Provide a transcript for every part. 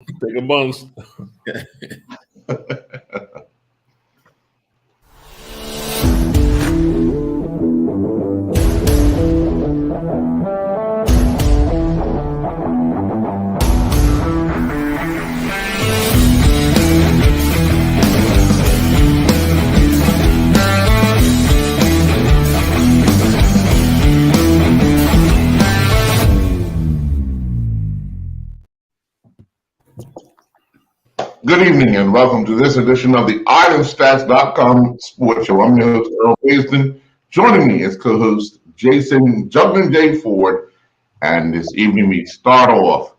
Taking buns. Good evening and welcome to this edition of the IronStats.com Sports Show. I'm your host, Earl Baisden. Joining me as co-host Jason Juggling J. Ford. And this evening we start off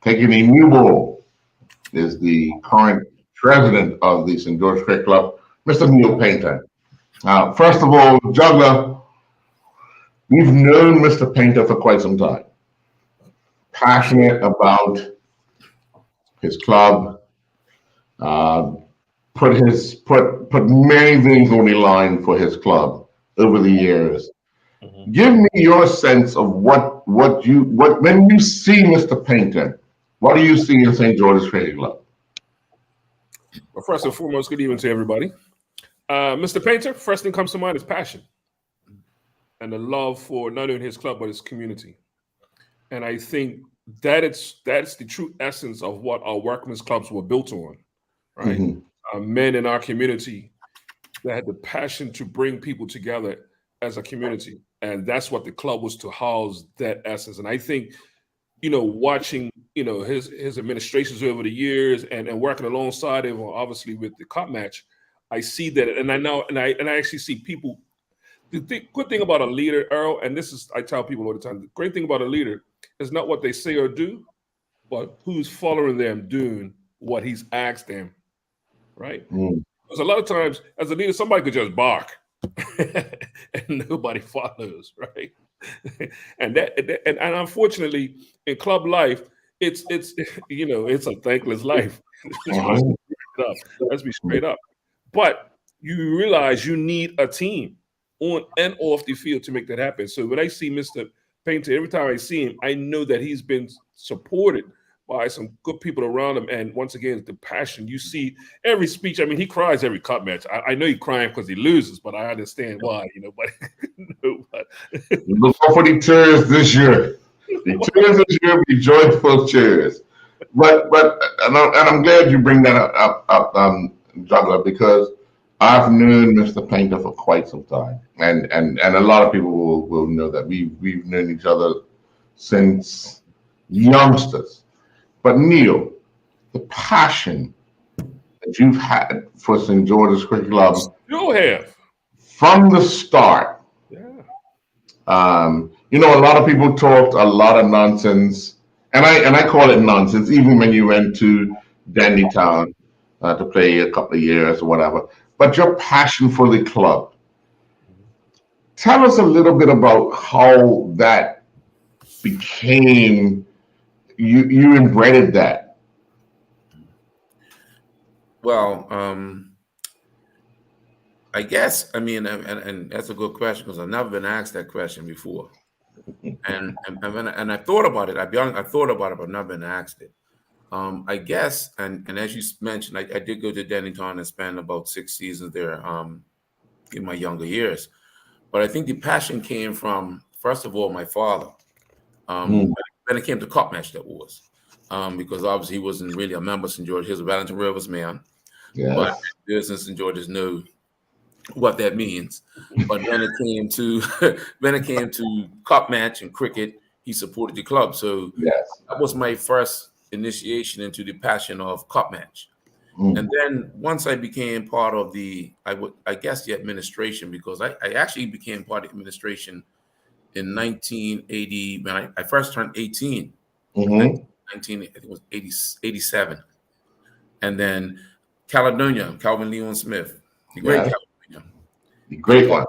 taking a new ball is the current president of the St. George Cricket Club, Mr. Neil Painter. First of all, Juggler, we've known Mr. Painter for quite some time. Passionate about his club. Put many things on the line for his club over the years. Mm-hmm. Give me your sense of what when you see Mr. Painter, what do you see in St. George's Cricket Club? Well, first and foremost, good evening to everybody. Mr. Painter, first thing comes to mind is passion and the love for not only his club but his community. And I think that's the true essence of what our workmen's clubs were built on. Right, mm-hmm. Men in our community that had the passion to bring people together as a community, and that's what the club was to house, that essence. And I think, watching, his administrations over the years and working alongside him, obviously with the cup match, I see that, and I know, and I actually see people. The good thing about a leader, Earl, and this is I tell people all the time, the great thing about a leader is not what they say or do, but who's following them doing what he's asked them. Right? Because a lot of times, as a leader, somebody could just bark and nobody follows, right? and unfortunately, in club life, it's a thankless life. Let's be straight up. But you realize you need a team on and off the field to make that happen. So when I see Mr. Painter, every time I see him, I know that he's been supported by some good people around him. And once again, the passion you see every speech. I mean, he cries every cup match. I know he's crying because he loses, but I understand why, but look for the tears this year. The tears this year be joyful tears. But I'm glad you bring that up, Juggler, because I've known Mr. Painter for quite some time. And a lot of people will know that we've known each other since youngsters. But Neil, the passion that you've had for St. George's Cricket Club, you have from the start. Yeah. A lot of people talked a lot of nonsense, and I call it nonsense. Even when you went to Dandytown to play a couple of years or whatever, but your passion for the club. Tell us a little bit about how that became. You inbred that. Well, I guess, and that's a good question because I've never been asked that question before. and I thought about it. I'll be honest, I thought about it, but never been asked it. I guess, and as you mentioned, I did go to Dannytown and spend about 6 seasons there in my younger years. But I think the passion came from, first of all, my father. When it came to cup match, that was because obviously he wasn't really a member of St. George. He was a Wellington Rovers man. Yes. But this in St. George's knew what that means. But when it came to cup match and cricket, he supported the club. So that was my first initiation into the passion of cup match. And then once I became part of the administration, because I actually became part of the administration in 1980, when I first turned 18, I think it was 87. And then Caledonia, Calvin Leon Smith, the great Caledonia. The great one.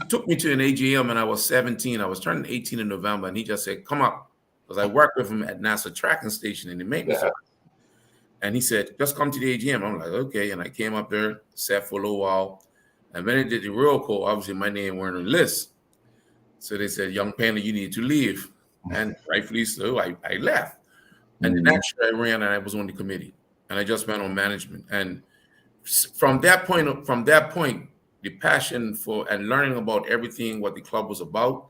took me to an AGM and I was 17. I was turning 18 in November, and he just said, come up. Because I worked with him at NASA Tracking Station in the maintenance. And he said, just come to the AGM. I'm like, okay. And I came up there, sat for a little while. And when they did the roll call, obviously my name weren't on the list. So they said, young Painter, you need to leave. And rightfully so, I left. And the next year I ran and I was on the committee, and I just went on management. And from that point, the passion for and learning about everything what the club was about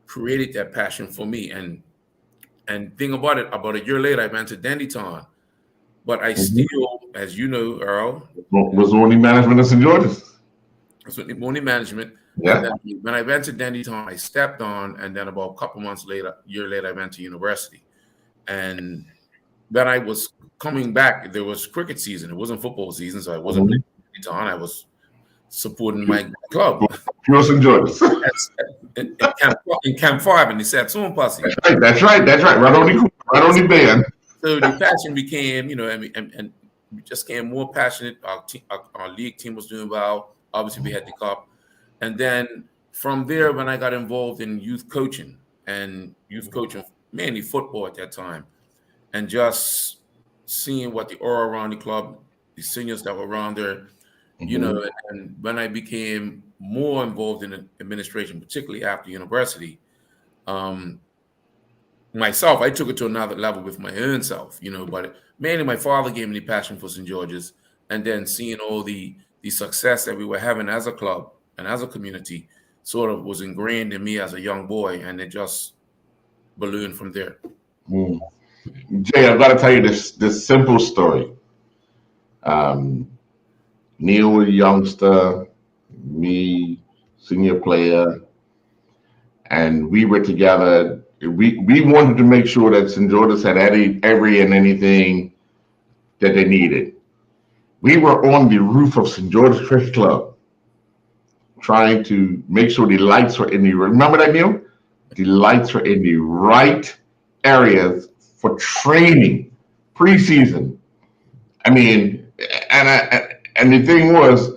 created that passion for me. And thing about it, about a year later, I went to Dandytown, but I still, as you know, Earl, was only management of St. George's. So only management. Yeah. And then when I went to Dandytown, I stepped on, and then about a couple months later, year later, I went to university. And then I was coming back. There was cricket season. It wasn't football season, so I wasn't playing Dandytown. I was supporting my club. Pure St. George's. in Camp 5 in the Satsuma Posse. That's right. Right on the band. So the passion became, and we just became more passionate. Our league team was doing well. Obviously, we had the cup. And then from there, when I got involved in youth coaching, mainly football at that time, and just seeing what the aura around the club, the seniors that were around there, and when I became more involved in administration, particularly after university, myself, I took it to another level with my own self, but mainly my father gave me the passion for St. George's, and then seeing all the success that we were having as a club and as a community sort of was ingrained in me as a young boy, and it just ballooned from there. Jay, I've got to tell you this simple story. Neil was a youngster, me, senior player, and we were together. We wanted to make sure that St. George's had every and anything that they needed. We were on the roof of St. George's Cricket Club trying to make sure the lights were in the, remember that, Neil? The lights were in the right areas for training, preseason. I mean, and the thing was,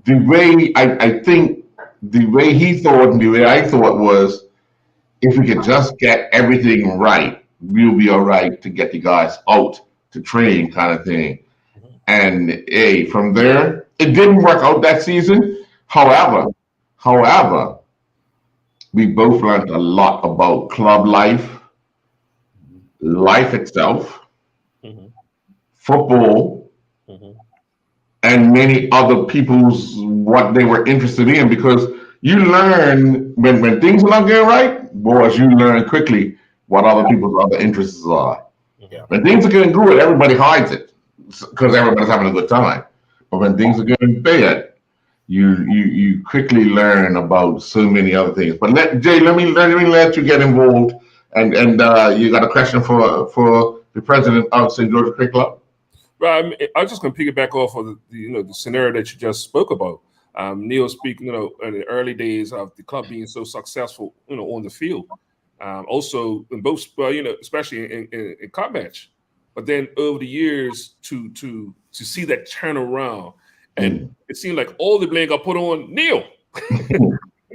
the way I think, the way he thought and the way I thought was, if we could just get everything right, we'll be all right to get the guys out to train, kind of thing. And from there, it didn't work out that season. However, we both learned a lot about club life itself, football, and many other people's what they were interested in, because you learn when things are not going right, boys, you learn quickly what other people's other interests are. When things are going good, everybody hides it because everybody's having a good time. But when things are going bad, you quickly learn about so many other things. But Jay, let me let you get involved, and you got a question for the president of St. George's Cricket Club. Well, I'm just going to piggyback off of the scenario that you just spoke about. Neil speaking, in the early days of the club being so successful, on the field. Also in both, especially in cup match. But then over the years to see that turnaround, and it seemed like all the blame got put on Neil.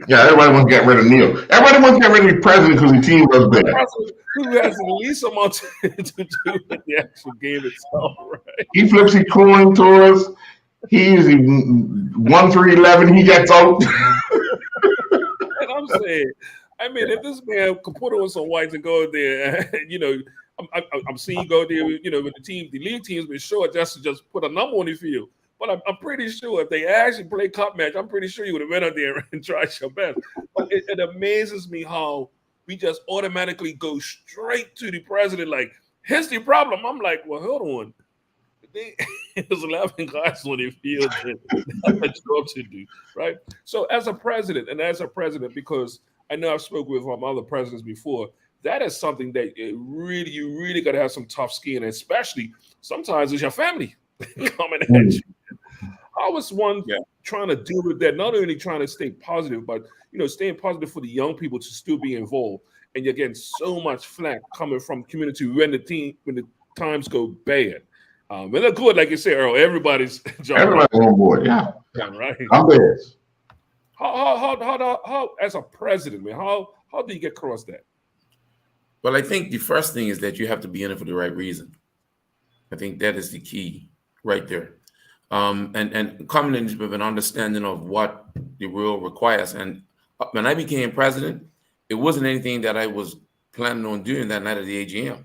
Yeah, everybody wants to get rid of Neil. Everybody wants to get rid of the president because the team was bad. Who has the least amount to do with the actual game itself, right? He flips a coin to us. He's 1-3-11. He gets out. And I'm saying, if this man could put on some whites and go there, I'm seeing you go there, with the league team's been short just to just put a number on the field. But I'm pretty sure if they actually play cup match, I'm pretty sure you would have went out there and tried your best. But it amazes me how we just automatically go straight to the president. Like, here's the problem. I'm like, well, hold on. There's 11 guys on the field that have a job to do, right? So as a president, because I know I've spoken with other presidents before, that is something that you really got to have some tough skin, and especially sometimes it's your family coming at you. How is one trying to deal with that? Not only trying to stay positive, but staying positive for the young people to still be involved. And you're getting so much flack coming from community when the times go bad. When they're good, like you said, Earl, everybody's on board. Yeah, right. I'm there. How as a president, man, how do you get across that? Well, I think the first thing is that you have to be in it for the right reason. I think that is the key right there. And coming in with an understanding of what the rule requires. And when I became president, it wasn't anything that I was planning on doing that night of the AGM.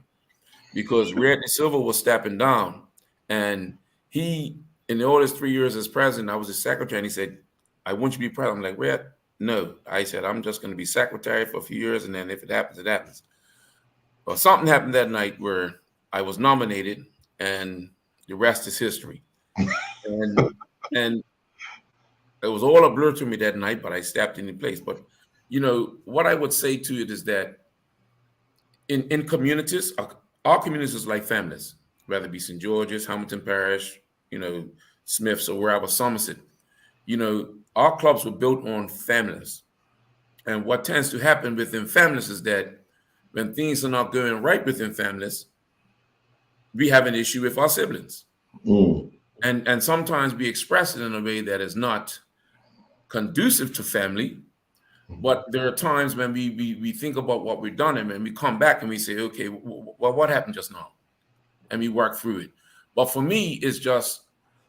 because Red De Silva was stepping down, and he, in all his 3 years as president, I was his secretary, and he said, "I want you to be president." I'm like, "Red, no." I said, "I'm just going to be secretary for a few years, and then if it happens, it happens." Well, something happened that night where I was nominated, and the rest is history. and it was all a blur to me that night, but I stepped into place. But what I would say to it is that in communities, our communities are like families, whether it be St. George's, Hamilton Parish, Smiths, or wherever, Somerset. Our clubs were built on families. And what tends to happen within families is that when things are not going right within families, we have an issue with our siblings. And sometimes we express it in a way that is not conducive to family. But there are times when we think about what we've done, and when we come back and we say, okay, well, what happened just now? And we work through it. But for me, it's just,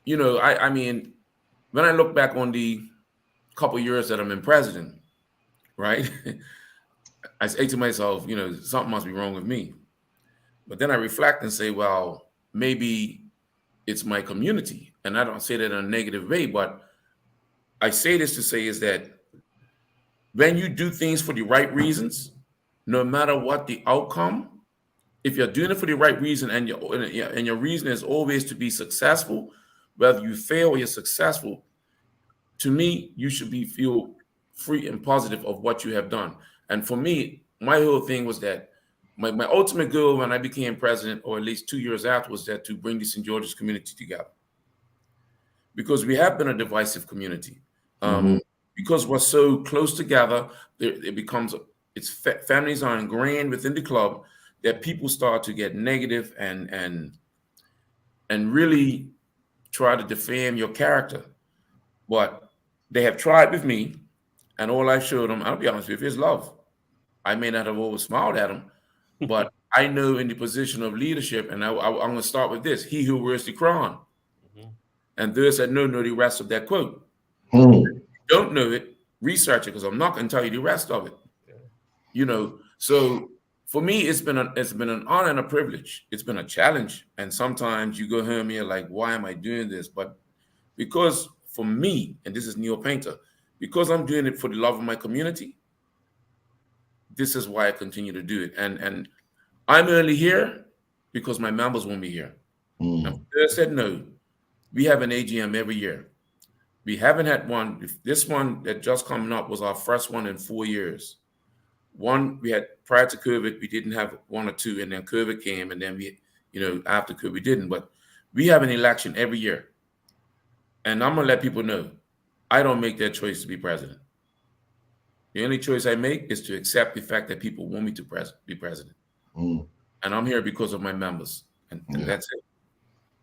I mean, when I look back on the couple of years that I'm in president, right? I say to myself, something must be wrong with me. But then I reflect and say, well, maybe it's my community. And I don't say that in a negative way, but I say this to say is that when you do things for the right reasons, no matter what the outcome, if you're doing it for the right reason and your reason is always to be successful, whether you fail or you're successful, to me, you should feel free and positive of what you have done. And for me, my whole thing was that my ultimate goal when I became president, or at least 2 years after, was that to bring the St. George's community together. Because we have been a divisive community. Because we're so close together, families are ingrained within the club that people start to get negative and really try to defame your character. But they have tried with me, and all I showed them, I'll be honest with you, is love. I may not have always smiled at them, but I know in the position of leadership, and I'm going to start with this: he who wears the crown. And those that know the rest of that quote. Don't know it, research it, because I'm not going to tell you the rest of it. So for me, it's been an honor and a privilege. It's been a challenge, and sometimes you go home here like, why am I doing this? But because for me, and this is Neil Painter, because I'm doing it for the love of my community, this is why I continue to do it. And I'm only here because my members want me here. Now, they said no. We have an AGM every year. We haven't had one. This one that just coming up was our first one in 4 years. One we had prior to COVID, we didn't have one or two, and then COVID came, and then after COVID we didn't. But we have an election every year. And I'm gonna let people know, I don't make that choice to be president. The only choice I make is to accept the fact that people want me to be president. And I'm here because of my members. And that's it.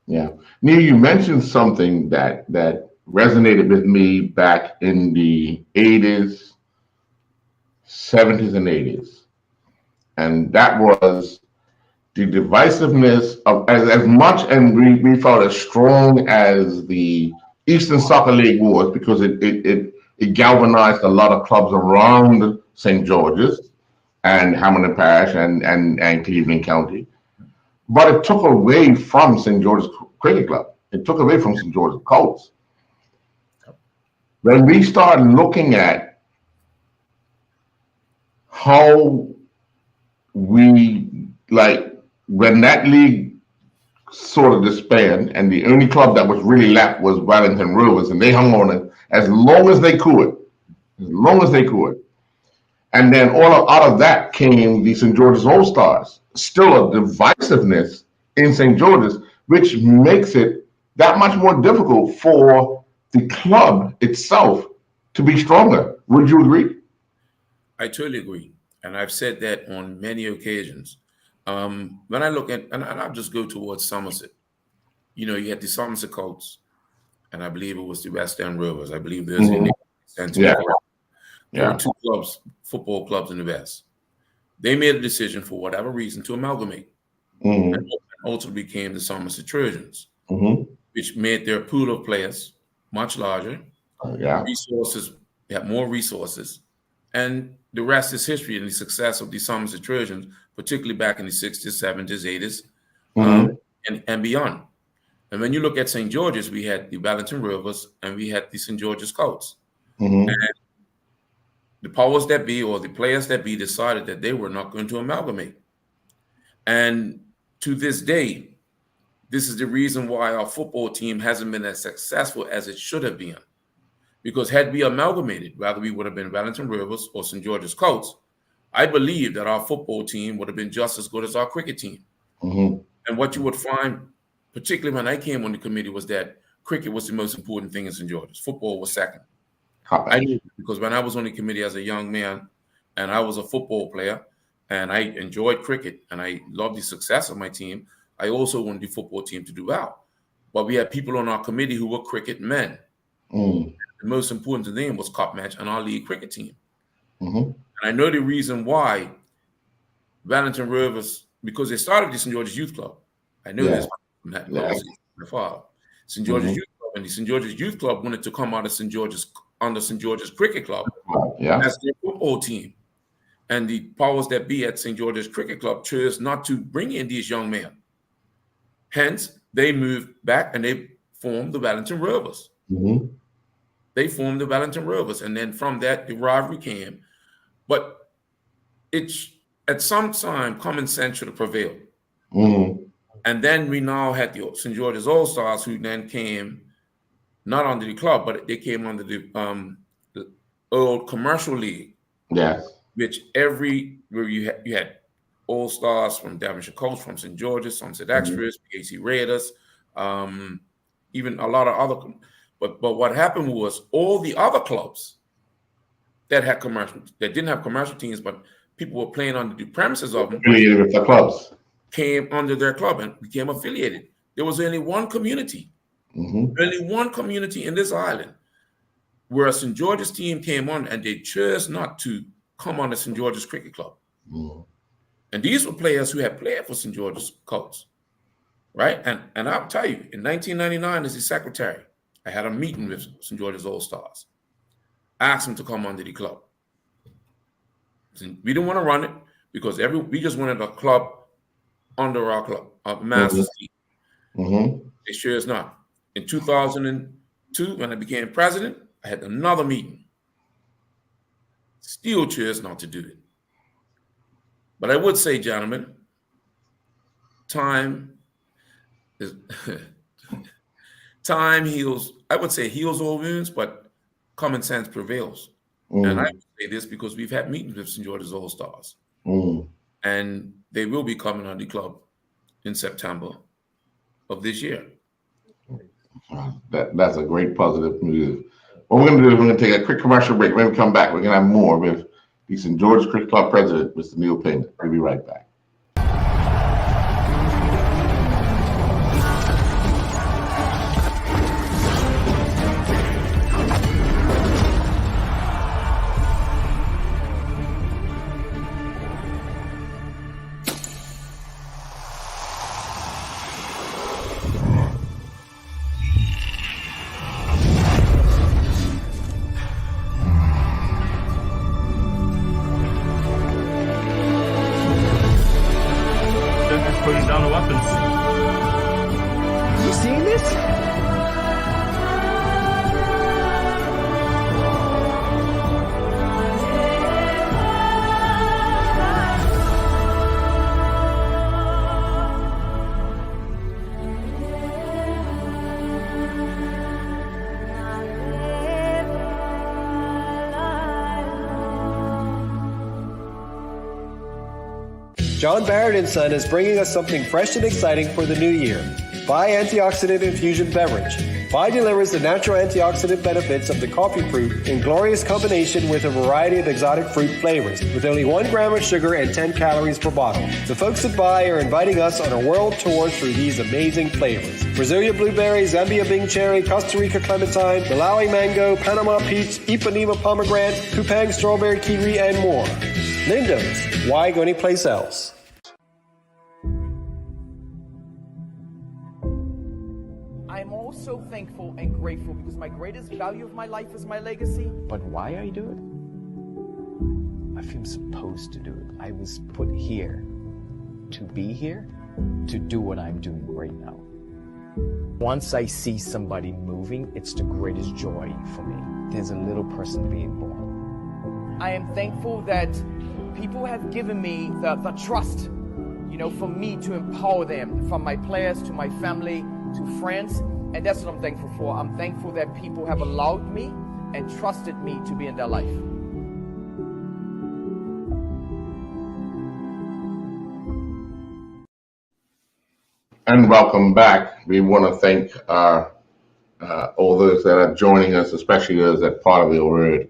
Yeah. Neil, you mentioned something that resonated with me back in the 80s, 70s, and 80s. And that was the divisiveness of as much, and we felt as strong as the Eastern Soccer League was, because it galvanized a lot of clubs around St. George's and Hamilton Parish and Cleveland County. But it took away from St. George's Cricket Club. It took away from St. George's Colts. When we started looking at how when that league sort of disbanded, and the only club that was really left was Wellington Rovers, and they hung on it as long as they could. And then out of that came the St. George's All-Stars. Still a divisiveness in St. George's, which makes it that much more difficult for the club itself to be stronger. Would you agree? I totally agree. And I've said that on many occasions. When I look at, and I'll just go towards Somerset, you had the Somerset Colts, and I believe it was the West End Rovers. I believe there's there were two football clubs in the West. They made a decision for whatever reason to amalgamate, and ultimately became the Somerset Trojans, which made their pool of players much larger. Resources, they have more resources, and the rest is history and the success of the Somerset Trojans, particularly back in the 60s, 70s, 80s, and beyond. And when you look at St. George's, we had the Wellington Rovers and we had the St. George's Scouts. And the powers that be, or the players that be, decided that they were not going to amalgamate. And to this day, this is the reason why our football team hasn't been as successful as it should have been. Because had we amalgamated, whether we would have been Wellington Rovers or St. George's Scouts, I believe that our football team would have been just as good as our cricket team. And what you would find, particularly when I came on the committee, was that cricket was the most important thing in St. George's. Football was second. I knew, because when I was on the committee as a young man and I was a football player and I enjoyed cricket and I loved the success of my team, I also wanted the football team to do well. But we had people on our committee who were cricket men. The most important to them was cup match and our league cricket team. And I know the reason why Wellington Rovers, because they started the St. George's Youth Club. I know this from that my father. St. George's Youth Club, and the St. George's Youth Club wanted to come out of St. George's under St. George's Cricket Club as their football team. And the powers that be at St. George's Cricket Club chose not to bring in these young men. Hence, they moved back and they formed the Wellington Rovers. They formed the Wellington Rovers. And then from that, the rivalry came. But it's at some time, common sense should have prevailed. And then we now had the St. George's All-Stars, who then came not under the club, but they came under the old commercial league. Which where you had All-Stars from Devonshire Coast, from St. George's, Sunset Extras, PAC Raiders, even a lot of other. But what happened was all the other clubs that had that didn't have commercial teams, but people were playing under the premises of them, affiliated with the clubs, came under their club and became affiliated. There was only one community, only one community in this island where a St. George's team came on and they chose not to come on the St. George's Cricket Club. And these were players who had played for St. George's Colts, right? And I'll tell you, in 1999, as the secretary, I had a meeting with St. George's All-Stars. I asked them to come under the club. We didn't want to run it because we just wanted a club under our club, our master's team. They sure is not. In 2002, when I became president, I had another meeting. Still chose not to do it. But I would say, gentlemen, time heals. I would say heals all wounds, but common sense prevails. And I would say this because we've had meetings with St. George's All-Stars. And they will be coming on the club in September of this year. That's a great positive move. What we're going to do is we're going to take a quick commercial break. When we come back, we're going to have more with the St. George's Cricket Club president, Mr. Neil Payne. We'll be right back. Putting down the weapons. You seeing this? John Barrett & Son is bringing us something fresh and exciting for the new year. Vi Antioxidant Infusion Beverage. Vi delivers the natural antioxidant benefits of the coffee fruit in glorious combination with a variety of exotic fruit flavors, with only 1 gram of sugar and 10 calories per bottle. The folks at Vi are inviting us on a world tour through these amazing flavors. Brasilia blueberry, Zambia Bing cherry, Costa Rica clementine, Malawi mango, Panama peach, Ipanema pomegranate, Kupang strawberry kiwi, and more. Lindo's. Why go anyplace else? I'm also thankful and grateful because my greatest value of my life is my legacy. But why I do it? I feel supposed to do it. I was put here to be here. to do what I'm doing right now. Once I see somebody moving, it's the greatest joy for me. There's a little person being born. I am thankful that people have given me the trust, for me to empower them, from my players to my family to friends, and that's what I'm thankful for. I'm thankful that people have allowed me and trusted me to be in their life. And welcome back. We want to thank all those that are joining us, especially those that part of the word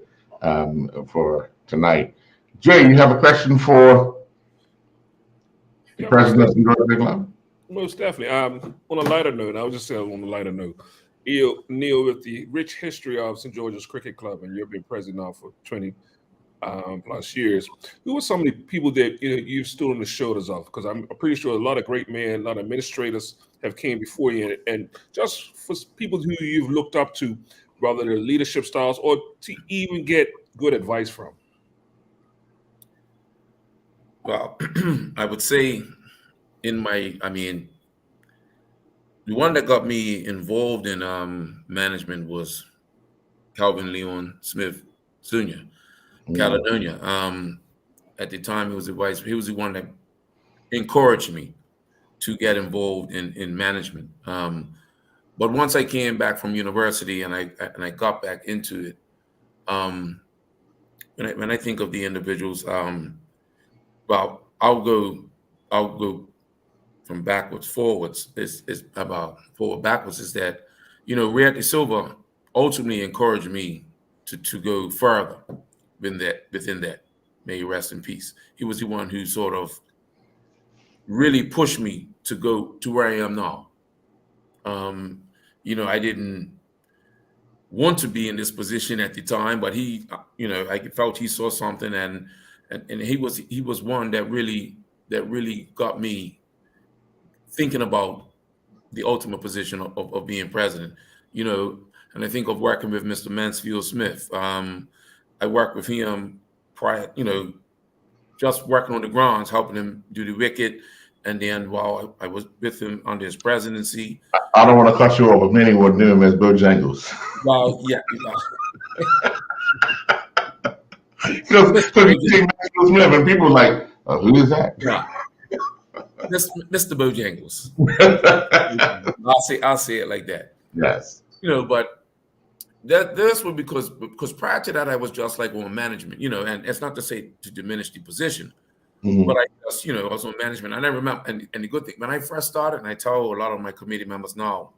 for tonight. Jay, you have a question for the president of the Rotary Club? Most definitely. On a lighter note, I was just saying on a lighter note, Neil, with the rich history of St. George's Cricket Club, and you've been president now for 20 plus years, who were some of the people that you've stood on the shoulders of? Because I'm pretty sure a lot of great men, a lot of administrators have came before you, and just for people who you've looked up to, whether their leadership styles or to even get good advice from. Well, I would say the one that got me involved in management was Calvin Leon Smith Sr. Caledonia. At the time, he was the one that encouraged me to get involved in management. But once I came back from university and I got back into it, when I think of the individuals, well, I'll go from backwards forwards. Is about forward backwards is that Red De Silva ultimately encouraged me to go further within that. May he rest in peace. He was the one who sort of really pushed me to go to where I am now. I didn't want to be in this position at the time, but he, I felt he saw something, and he was one that really got me thinking about the ultimate position of being president. And I think of working with Mr. Mansfield Smith. I worked with him prior, just working on the grounds, helping him do the wicket. And then while I was with him under his presidency, I don't want to cut you off, but many would know him as Bojangles. Well, yeah. Because you take Mansfield Smith and people are like, who is that? Yeah. Mr. Bojangles. I'll say it like that. Yes. But this was because prior to that I was just like on management, and it's not to say to diminish the position, but I just, I was on management. And I remember, and the good thing, when I first started, and I tell a lot of my committee members now,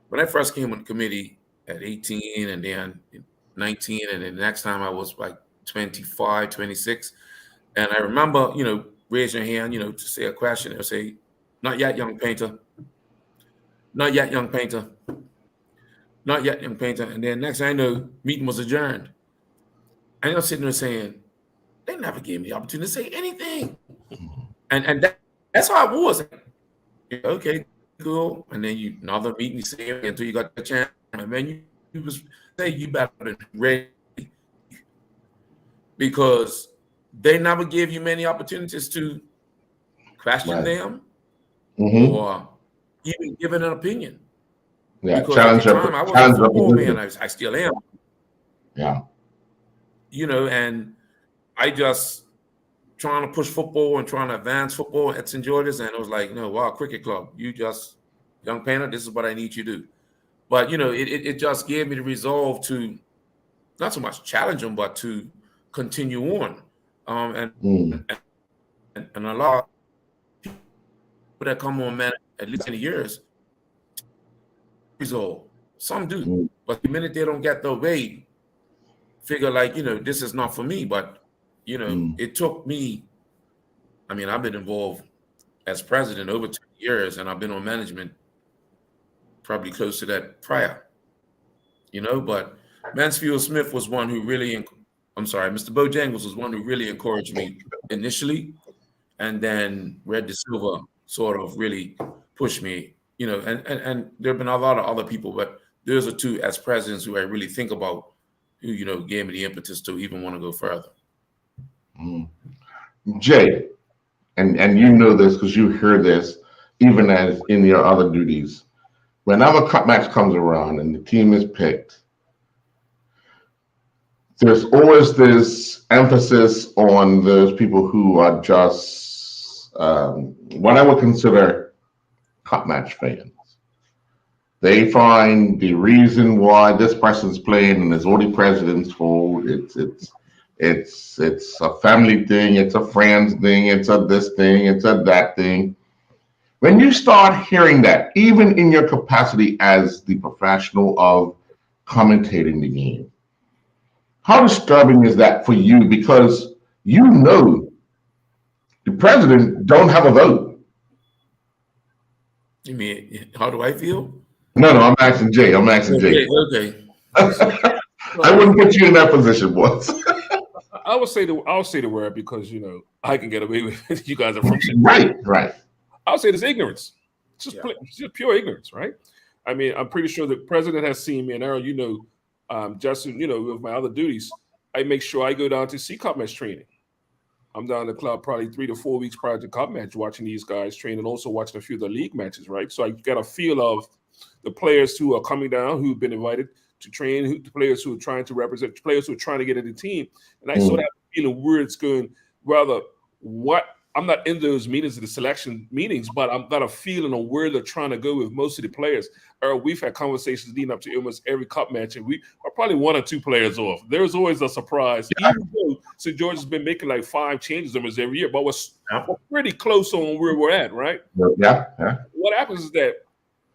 when I first came on the committee at 18 and then 19, and then the next time I was like 25, 26. And I remember, raise your hand, to say a question. They'll say, not yet, young painter. Not yet, young painter. Not yet, young painter. And then next thing I know, meeting was adjourned. And I'm sitting there saying, they never gave me the opportunity to say anything. And that's how it was. Okay, cool. And then another meeting, you say it until you got the chance. And then you was say you better than ready. Because they never give you many opportunities to question them or even give an opinion. Yeah, because challenge at the time, I was a football man. I still am. Yeah. And I just trying to push football and trying to advance football at St. George's, and it was like, wow, cricket club, you just, young painter, this is what I need you to do. But, it just gave me the resolve to not so much challenge them, but to continue on. And a lot of people that come on, man, at least 20 years, resolve. Some do. But the minute they don't get their way, figure like, this is not for me. But, it took me, I've been involved as president over 2 years, and I've been on management probably close to that prior, but Mansfield Smith was one who really, Mr. Bojangles was one who really encouraged me initially. And then Red De Silva sort of really pushed me, and there have been a lot of other people, but those are two as presidents who I really think about who, gave me the impetus to even want to go further. Jay, and you know this because you hear this, even as in your other duties, whenever cup match comes around and the team is picked, there's always this emphasis on those people who are just what I would consider cup match fans. They find the reason why this person's playing and it's all the president's fault. It's a family thing. It's a friends thing. It's a this thing. It's a that thing. When you start hearing that, even in your capacity as the professional of commentating the game, how disturbing is that for you? Because you know the president don't have a vote. You mean, how do I feel? No, I'm asking Jay. Okay. I wouldn't put you in that position, boys. I'll say the word because I can get away with it. You guys are from Right. I'll say it's ignorance. It's just pure ignorance, right? I mean, I'm pretty sure the president has seen me, and Aaron, Justin, with my other duties, I make sure I go down to see cup match training. I'm down in the club probably 3 to 4 weeks prior to cup match, watching these guys train and also watching a few of the league matches, right? So I get a feel of the players who are coming down, who've been invited to train, the players who are trying to represent, players who are trying to get in the team. And I sort of have a feeling where it's going, rather I'm not in those meetings, the selection meetings, but I've got a feeling on where they're trying to go with most of the players. We've had conversations leading up to almost every cup match, and we are probably 1 or 2 players off. There's always a surprise, even though St. George has been making like 5 changes almost every year, but we're pretty close on where we're at, right? Yeah. What happens is that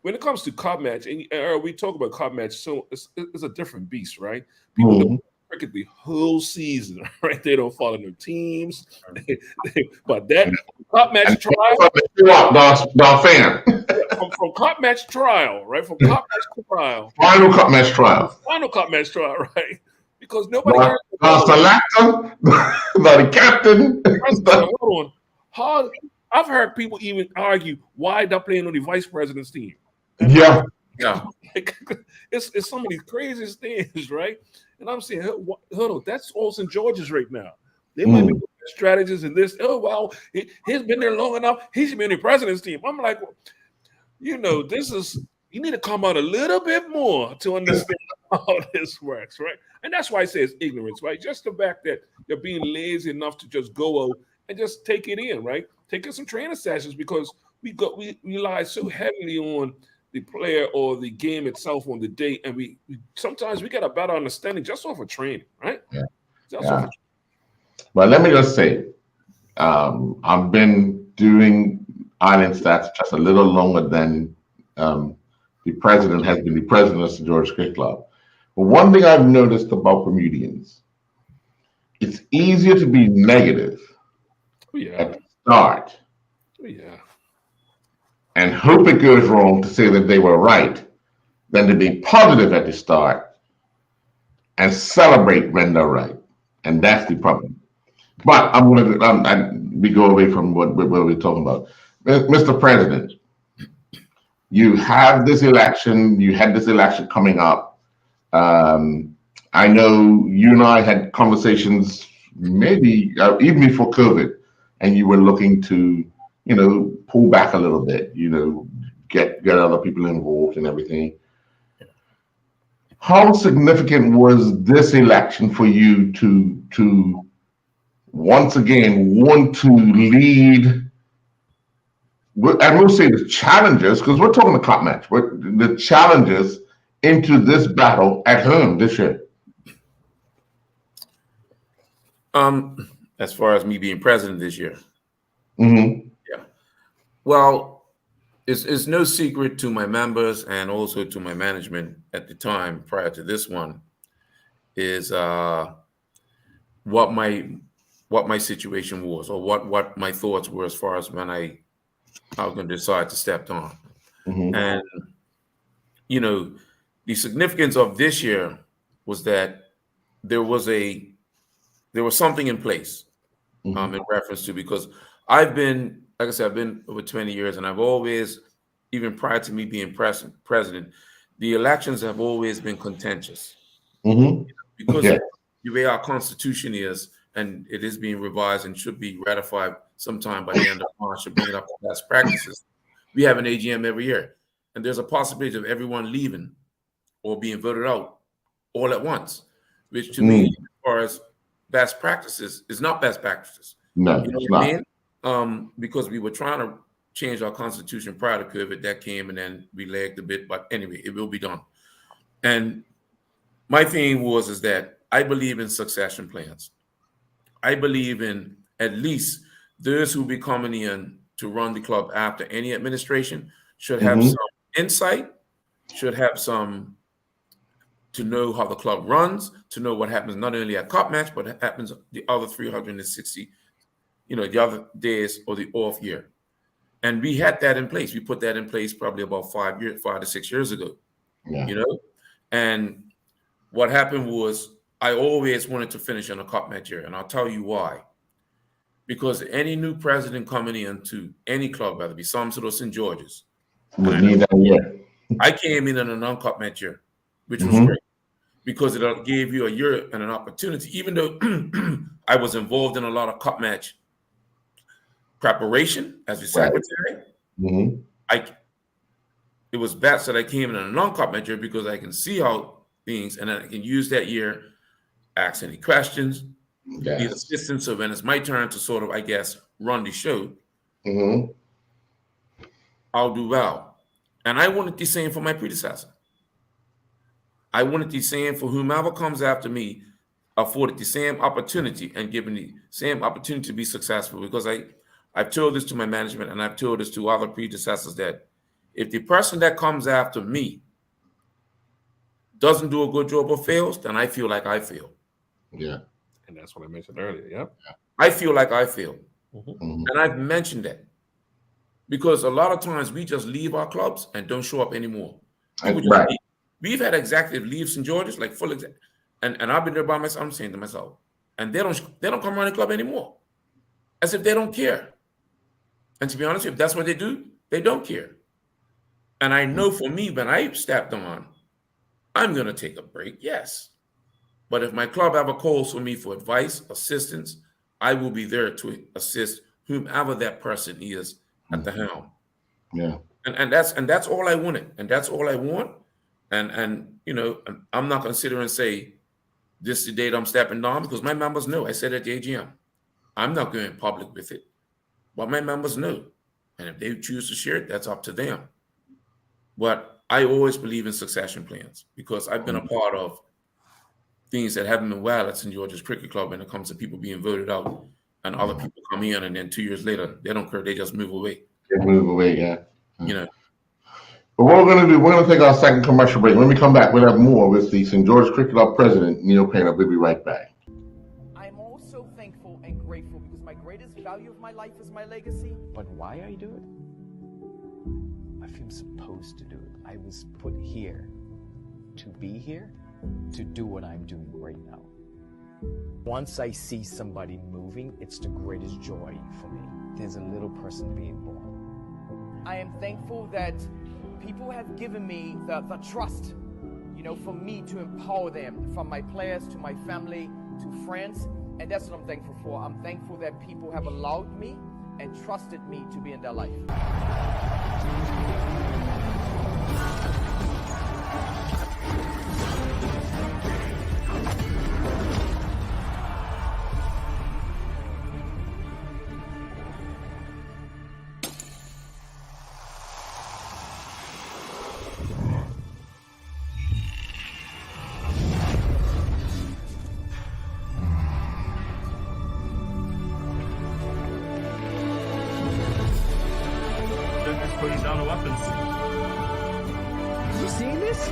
when it comes to cup match, and we talk about cup match, so it's a different beast, right? People don't cricket the whole season, right? They don't follow no teams. But that cup match trial, from cup match trial, right? From cup match trial, final cup match trial, right? Because nobody cares about selector, the captain. Hold on. I've heard people even argue why they're playing on the vice president's team. Yeah. It's some of these craziest things, right? And I'm saying, hold on, that's all St. George's right now. They might be strategists in this. Oh, well, he's been there long enough. He should be on the president's team. I'm like, this is, you need to come out a little bit more to understand how this works, right? And that's why I say it's ignorance, right? Just the fact that they're being lazy enough to just go and just take it in, right? Take in some training sessions because we rely so heavily on the player or the game itself on the day, and we sometimes we get a better understanding just off of training, right? Yeah. Well, let me just say, I've been doing Island Stats just a little longer than the president has been the president of St. George Cricket Club. But one thing I've noticed about Bermudians, it's easier to be negative at the start. And hope it goes wrong to say that they were right, than to be positive at the start and celebrate when they're right. And that's the problem. But we go away from what we're talking about. Mr. President, you have this election, you had this election coming up. I know you and I had conversations maybe even before COVID, and you were looking to pull back a little bit, get other people involved and everything. How significant was this election for you to once again want to lead? I will say the challenges, because we're talking the cup match, but the challenges into this battle at home this year. As far as me being president this year. Yeah. Well, it's no secret to my members and also to my management at the time prior to this one is what my situation was, or what my thoughts were as far as when I was going to decide to step on. And the significance of this year was that there was something in place in reference to, because I've been, like I said, I've been over 20 years, and I've always, even prior to me being president, the elections have always been contentious. Because of the way our Constitution is, and it is being revised and should be ratified sometime by the end of March to bring it up to best practices. We have an AGM every year, and there's a possibility of everyone leaving or being voted out all at once, which to me, as far as best practices, is not best practices. No, you know it's what not. I mean? Because we were trying to change our constitution prior to COVID. That came, and then we lagged a bit. But anyway, it will be done. And my thing is that I believe in succession plans. I believe in at least those who be coming in to run the club after any administration should have some insight, should have some to know how the club runs, to know what happens not only at cup match, but what happens the other 360, the other days or the off year. And we had that in place. We put that in place probably about 5 to 6 years ago, And what happened was I always wanted to finish in a cup match year. And I'll tell you why. Because any new president coming into any club, whether it be Somerset or St. George's, I came in a non-cup match year, which was great because it gave you a year and an opportunity. Even though I was involved in a lot of cup match preparation as a secretary, it was best that I came in a non-cup match year because I can see how things, and I can use that year, ask any questions, be the assistant. So when it's my turn to sort of, I guess, run the show, I'll do well. And I wanted the same for my predecessor. I wanted the same for whomever comes after me, afforded the same opportunity and given the same opportunity to be successful. Because I've told this to my management and I've told this to other predecessors that if the person that comes after me doesn't do a good job or fails, then I feel like I fail. Yeah. And that's what I mentioned earlier. Yep. I feel like I fail. And I've mentioned that. Because a lot of times we just leave our clubs and don't show up anymore. We've had executive leave St. George's, like full executive, and I've been there by myself. I'm saying to myself, and they don't come around the club anymore, as if they don't care. And to be honest, if that's what they do, they don't care. And I know for me, when I stepped on, I'm going to take a break, yes. But if my club ever calls for me for advice, assistance, I will be there to assist whomever that person is at the helm. Yeah. And that's all I wanted. And that's all I want. And I'm not going to sit here and say this is the date I'm stepping down because my members know. I said at the AGM, I'm not going public with it. But my members know. And if they choose to share it, that's up to them. But I always believe in succession plans because I've been a part of things that haven't been well at St. George's Cricket Club when it comes to people being voted out and other people come in and then 2 years later, they don't care. They just move away. They move away, yeah. But what we're going to do, we're going to take our second commercial break. When we come back, we'll have more with the St. George's Cricket Club president, Neil Painter. We'll be right back. I'm also thankful and grateful because my greatest value of my life is my legacy. But why I do it? I feel supposed to do it. I was put here to be here, to do what I'm doing right now. Once I see somebody moving, it's the greatest joy for me. There's a little person being born. I am thankful that people have given me the trust, for me to empower them, from my players to my family to friends. And that's what I'm thankful for. I'm thankful that people have allowed me and trusted me to be in their life. Putting down the weapons. You seeing this?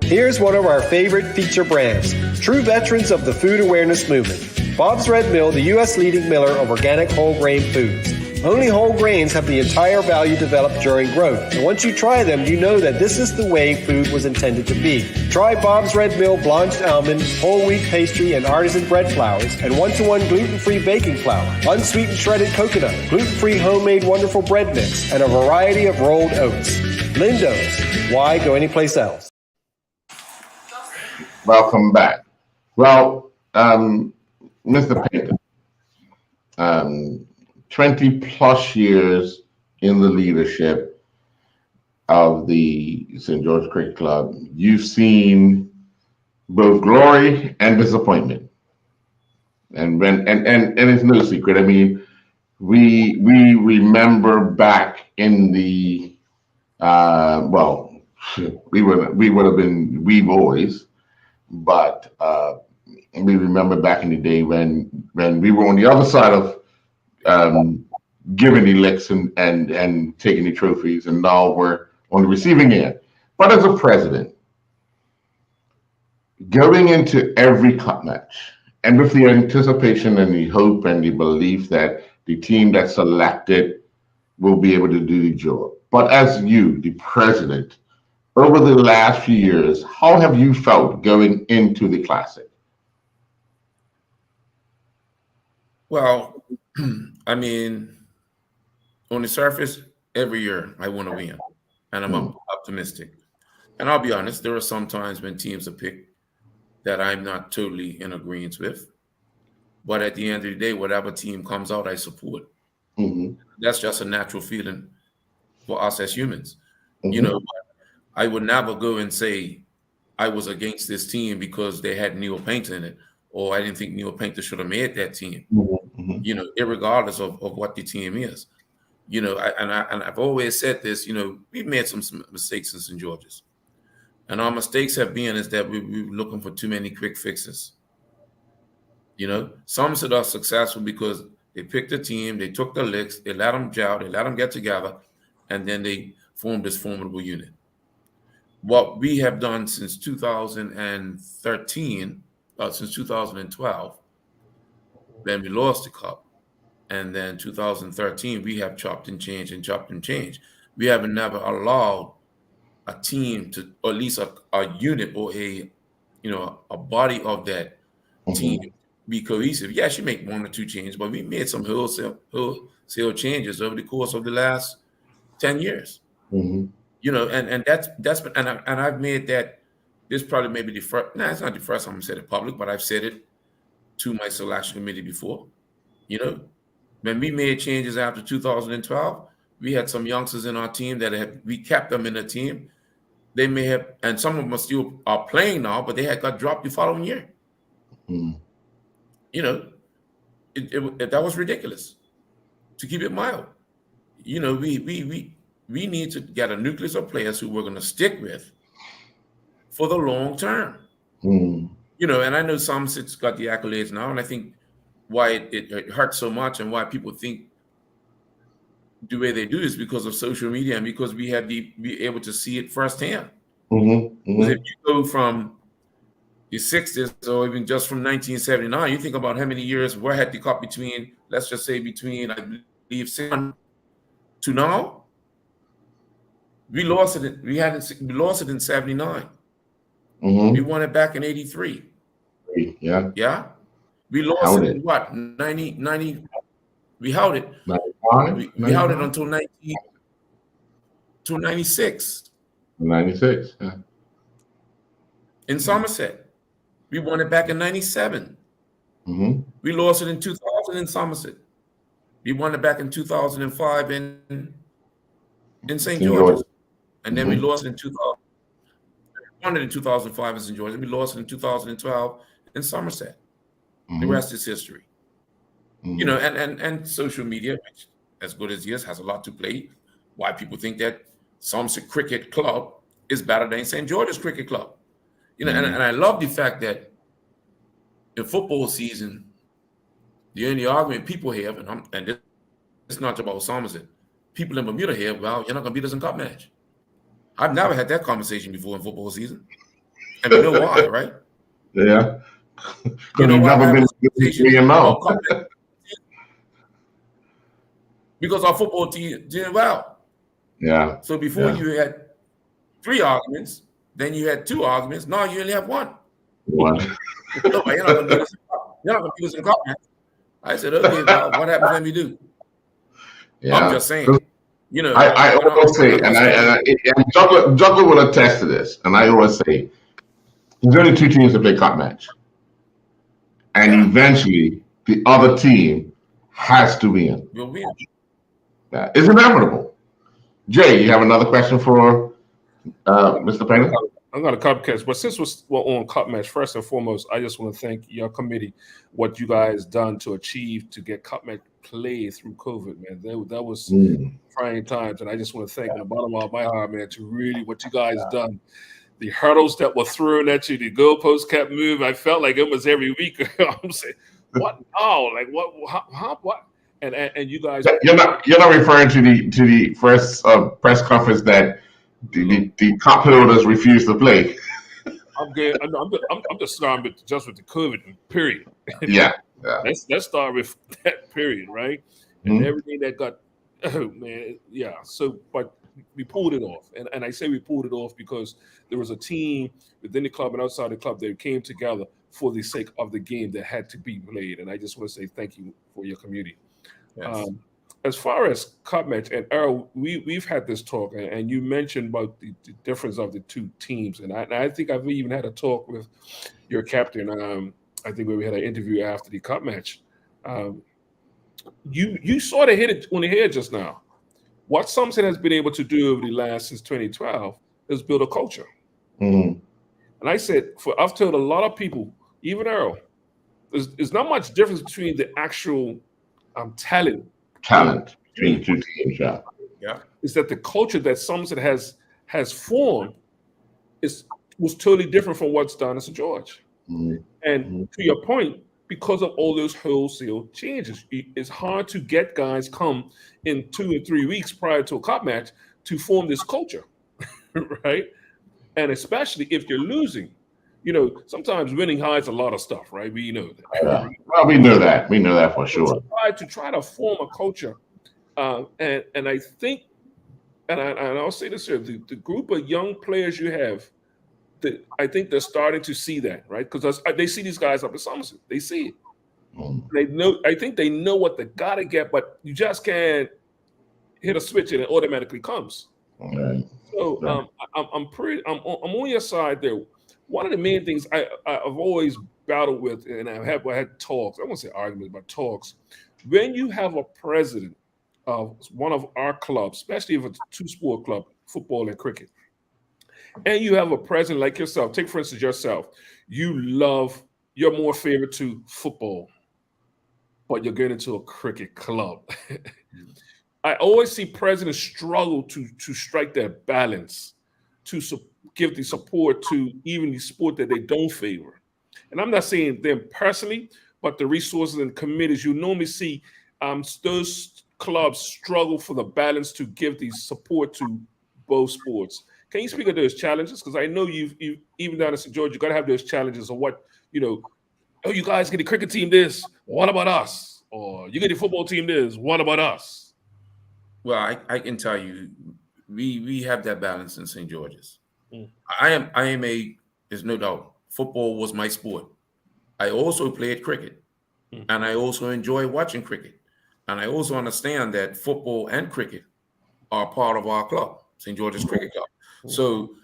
Here's one of our favorite feature brands, true veterans of the food awareness movement. Bob's Red Mill, the U.S. leading miller of organic whole grain foods. Only whole grains have the entire value developed during growth. And once you try them, you know that this is the way food was intended to be. Try Bob's Red Mill blanched almond, whole wheat pastry, and artisan bread flours, and 1-to-1 gluten-free baking flour, unsweetened shredded coconut, gluten-free homemade wonderful bread mix, and a variety of rolled oats. Lindo's. Why go anyplace else? Welcome back. Well, Mr. Painter, 20 plus years in the leadership of the St. George Cricket Club. You've seen both glory and disappointment. And it's no secret. I mean, we remember back in the we would have been wee boys, but we remember back in the day when we were on the other side of giving the licks and taking the trophies, and now we're on the receiving end. But as a president, going into every cup match, and with the anticipation and the hope and the belief that the team that's selected will be able to do the job. But as you, the president, over the last few years, how have you felt going into the Classic? Well, I mean, on the surface, every year I want to win, and I'm optimistic. And I'll be honest, there are some times when teams are picked that I'm not totally in agreement with. But at the end of the day, whatever team comes out, I support. That's just a natural feeling for us as humans. You know, I would never go and say I was against this team because they had Neil Painter in it, or I didn't think Neil Painter should have made that team. You know, irregardless of what the team is. You know, I've always said this, you know, we've made some mistakes in St. George's. And our mistakes have been is that we were looking for too many quick fixes. You know, some said are successful because they picked a team, they took the licks, they let them gel, they let them get together, and then they formed this formidable unit. What we have done since 2013, since 2012, when we lost the cup, and then 2013, we have chopped and changed and chopped and changed. We haven't never allowed a team to, or at least a unit or a body of that team be cohesive. Yes, you make 1 or 2 changes, but we made some wholesale changes over the course of the last 10 years. You know, and that's been, and I've made that. This probably maybe the first. No, it's not the first time I said it public, but I've said it to my selection committee before. You know, when we made changes after 2012, we had some youngsters in our team that we kept them in the team. They may have, and some of them still are playing now, but they had got dropped the following year. You know, that was ridiculous, to keep it mild. You know, we need to get a nucleus of players who we're going to stick with for the long term. You know, and I know Somerset's got the accolades now, and I think why it hurts so much and why people think the way they do is because of social media and because we had be able to see it firsthand. Because if you go from the 60s or even just from 1979, you think about how many years we had the cup between, let's just say between, I believe, 6 to now. We lost it. We lost it in 79. We won it back in 83. Yeah. We lost it in what? 90. We held it. We held it until 96. 96. Yeah. In Somerset. We won it back in 97. We lost it in 2000 in Somerset. We won it back in 2005 in St. George's. And then we lost it in 2000. We won it in 2005 in St. George's. And we lost it in 2012 in Somerset. The rest is history. You know, and social media, which as good as it is, has a lot to play. Why people think that Somerset Cricket Club is better than St. George's Cricket Club. You know, and I love the fact that in football season, the only argument people have, and it's not about Somerset, people in Bermuda have, well, you're not going to beat us in cup match. I've never had that conversation before in football season. And you know why, right? Yeah. You know you've why never been about cup match? because our football team did well. Yeah. So before Yeah. you had 3 arguments, then you had 2 arguments. Now you only have 1. One. No, you're not going to do this. You're not going to do this in court, man. I said, okay, well, what happens when we do? Yeah. I'm just saying. You know, I always say, and Juggler will attest to this, and I always say, there's only 2 teams that play cup match, and eventually the other team has to win. You'll win. It's inevitable. Jay, you have another question for Mr. Painter? I'm going to cupcakes, but since we're on cup match, first and foremost, I just want to thank your committee, what you guys done to achieve to get cup match played through COVID, man. That was trying times, and I just want to thank on the bottom of my heart, man, to really what you guys done. The hurdles that were thrown at you, the goalposts kept moving. I felt like it was every week. I'm saying, what? Oh, like what? How? What? And you guys, you're not referring to the first press conference that the cup holders refused to play. I'm good. I'm just starting just with the COVID period. Yeah. Let's start with that period, right? And everything that got, oh man, yeah. So, but we pulled it off, and I say we pulled it off because there was a team within the club and outside the club that came together for the sake of the game that had to be played. And I just want to say thank you for your community. Yes. As far as cup match, and Earl, we've had this talk, and you mentioned about the difference of the 2 teams, and I think I've even had a talk with your captain. I think we had an interview after the cup match. You sort of hit it on the head just now. What Summerset has been able to do over the last since 2012 is build a culture. And I said, I've told a lot of people, even Earl, there's not much difference between the actual talent between 2 teams. Yeah, is that the culture that Summerset has formed was totally different from what's done at St. George. And to your point, because of all those wholesale changes, it's hard to get guys come in 2 or 3 weeks prior to a cup match to form this culture, right? And especially if you're losing. You know, sometimes winning hides a lot of stuff, right? We know that. Yeah. Well, we know that. We know that for sure. To try to form a culture, and I think, and I'll say this here: the group of young players you have, I think they're starting to see that, right? Because they see these guys up at Summerset, they see it. They know. I think they know what they gotta get, but you just can't hit a switch and it automatically comes. Right. So I'm on your side there. One of the main things I've always battled with, and I had talks, I won't say arguments, but talks. When you have a president of one of our clubs, especially if it's a 2-sport club, football and cricket, and you have a president like yourself, take for instance yourself, you're more favorite to football, but you're getting into a cricket club. I always see presidents struggle to strike that balance, to give the support to even the sport that they don't favor. And I'm not saying them personally, but the resources and committees, you normally see those clubs struggle for the balance to give the support to both sports. Can you speak of those challenges? Because I know you've even down in St. George, you got to have those challenges of what, oh, you guys get the cricket team this, what about us? Or you get the football team this, what about us? Well, I can tell you, we have that balance in St. George's. There's no doubt, football was my sport. I also played cricket, and I also enjoy watching cricket. And I also understand that football and cricket are part of our club, St. George's Cricket Club. So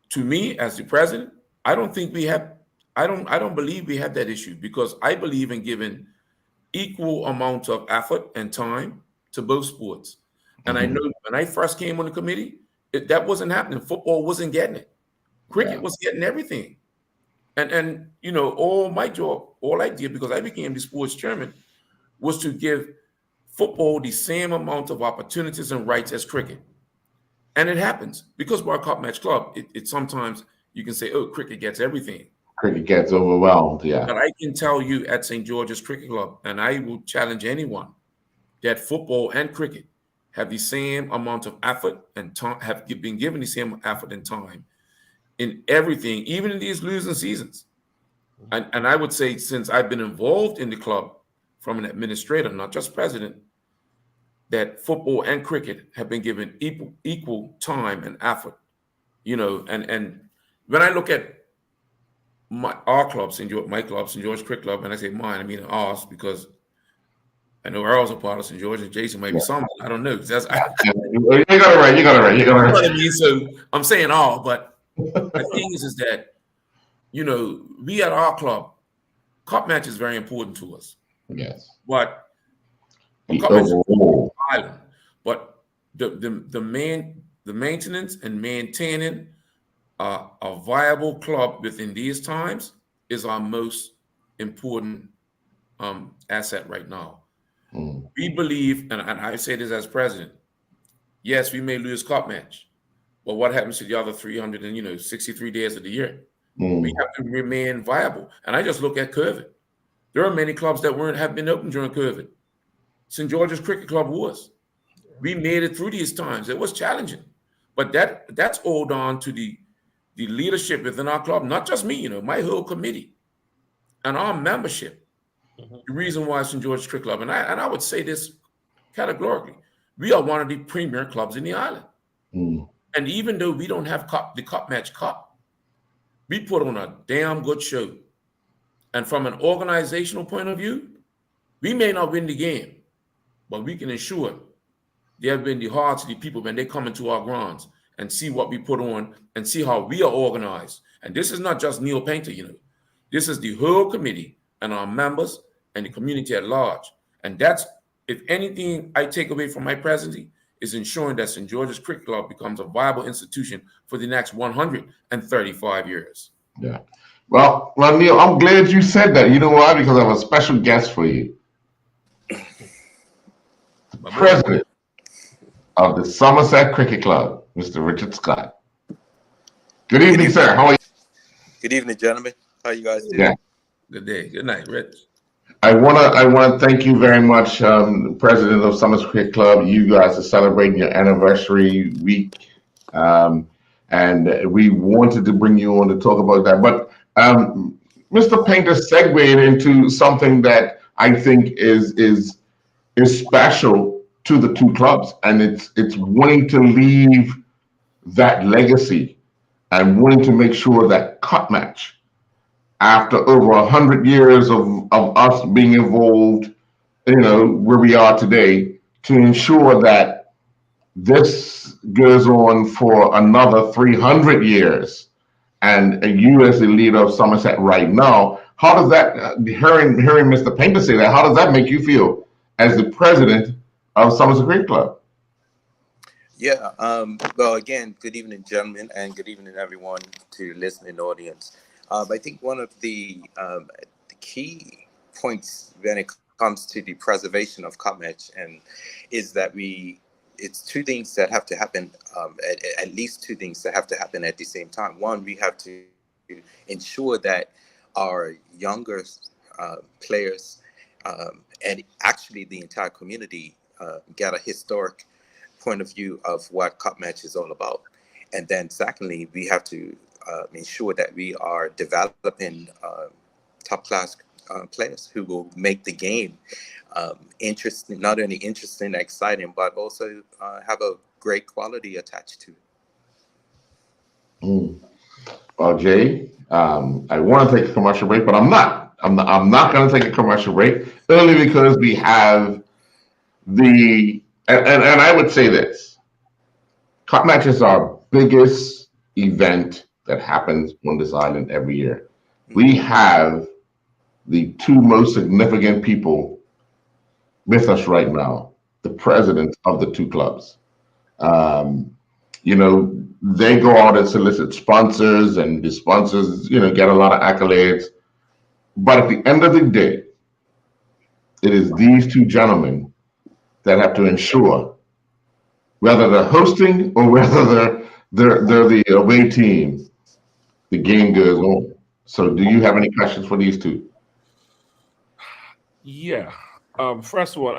to me, as the president, I don't believe we have that issue, because I believe in giving equal amount of effort and time to both sports. And I know when I first came on the committee, that wasn't happening. Football wasn't getting it. Cricket was getting everything. And all my job, all I did, because I became the sports chairman, was to give football the same amount of opportunities and rights as cricket. And it happens because we're a cup match club. It sometimes you can say, oh, cricket gets everything. Cricket gets overwhelmed, yeah. But I can tell you at St. George's Cricket Club, and I will challenge anyone, that football and cricket have the same amount of effort and time, have been given the same effort and time in everything, even in these losing seasons. And I would say, since I've been involved in the club from an administrator, not just president, that football and cricket have been given equal time and effort. And when I look at our clubs, my club, St. George Cricket Club, and I say mine, I mean ours, because I know Earl's a part of St. George, and Jason might be some. I don't know. You got it right. You got it right. You got it right. What I mean, so I'm saying all, but the thing is that we at our club, cup match is very important to us. Yes. But The cup match is overall. island. But the maintenance and maintaining a viable club within these times is our most important asset right now. We believe, and I say this as president, yes, we may lose cup match, but what happens to the other 363 days of the year? We have to remain viable. And I just look at COVID. There are many clubs that have been open during COVID. St. George's Cricket Club was. We made it through these times. It was challenging, but that's all down to the leadership within our club, not just me, my whole committee and our membership. The reason why St. George's Cricket Club, and I would say this categorically, we are one of the premier clubs in the island. And even though we don't have the cup match cup, we put on a damn good show. And from an organizational point of view, we may not win the game, but we can ensure they have been the hearts of the people when they come into our grounds and see what we put on and see how we are organized. And this is not just Neil Painter, This is the whole committee and our members and the community at large. And that's, if anything I take away from my presidency, is ensuring that St. George's Cricket Club becomes a viable institution for the next 135 years. Yeah. Well, Neil, I'm glad you said that. You know why? Because I have a special guest for you. The president of the Somerset Cricket Club, Mr. Richard Scott. Good evening, sir. How are you? Good evening, gentlemen. How you guys doing? Yeah. Good day. Good night, Rich. I wanna thank you very much, President of Somerset Cricket Club. You guys are celebrating your anniversary week, and we wanted to bring you on to talk about that. But Mr. Painter segued into something that I think is special to the two clubs, and it's wanting to leave that legacy and wanting to make sure that cup match, after over 100 years of us being involved, where we are today, to ensure that this goes on for another 300 years. And you as the leader of Somerset right now, how does that, hearing Mr. Painter say that, how does that make you feel as the president of Somerset Cricket Club? Yeah. Well, again, good evening, gentlemen, and good evening, everyone, to the listening audience. I think one of the key points when it comes to the preservation of cup match is that it's two things that have to happen, at least two things that have to happen at the same time. One, we have to ensure that our younger players and actually the entire community get a historic point of view of what cup match is all about. And then secondly, we have to ensure that we are developing top class players who will make the game interesting, not only interesting, exciting, but also have a great quality attached to it. Well, Jay, I want to take a commercial break, but I'm not. I'm not going to take a commercial break, only because we have and I would say this: cup match is our biggest event that happens on this island every year. We have the two most significant people with us right now, the president of the two clubs. They go out and solicit sponsors, and the sponsors, get a lot of accolades. But at the end of the day, it is these two gentlemen that have to ensure, whether they're hosting or whether they're the away team, the game goes on. So do you have any questions for these two? Yeah. First of all,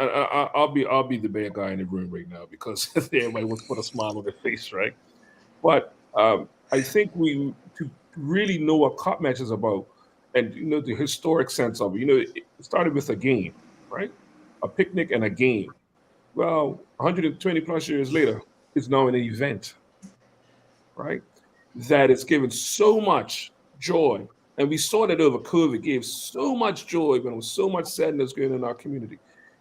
I'll be the bad guy in the room right now because everybody wants to put a smile on their face, right? But I think to really know what cup match is about, and the historic sense of it. It started with a game, right? A picnic and a game. Well, 120 plus years later, it's now an event, right? That is given so much joy. And we saw that over COVID, gave so much joy when there was so much sadness going on in our community.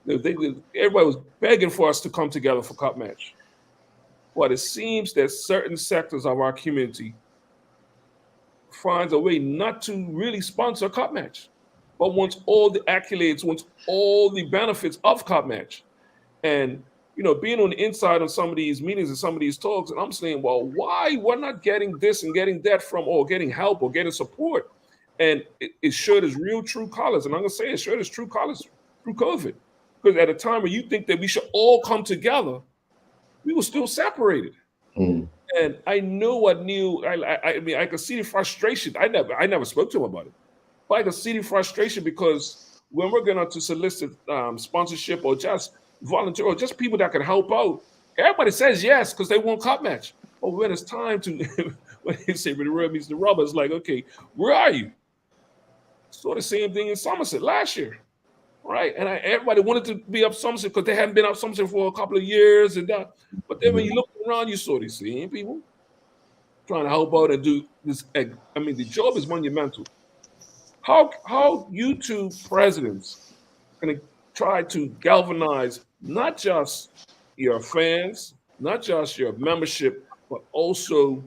Everybody was begging for us to come together for Cup Match. But it seems that certain sectors of our community finds a way not to really sponsor a Cup Match, but wants all the accolades, wants all the benefits of Cup Match. And being on the inside of some of these meetings and some of these talks, and I'm saying, well, why we're not getting this and getting that from, or getting help or getting support? And it showed its real true colors. And I'm gonna say it showed its true colors through COVID. Because at a time where you think that we should all come together, we were still separated. And I know what Neil, I mean, I could see the frustration. I never spoke to him about it, but I could see the frustration because when we're going to solicit sponsorship or just volunteer or just people that can help out, everybody says yes because they want Cup Match. But when it's time to, when they say when the rub meets the rubber, it's like, okay, where are you? Saw the same thing in Somerset last year, right? And everybody wanted to be up Somerset because they hadn't been up Somerset for a couple of years and that. But then when you look around, you saw these same people trying to help out and do this. I mean, the job is monumental. How you two presidents going to try to galvanize not just your fans, not just your membership, but also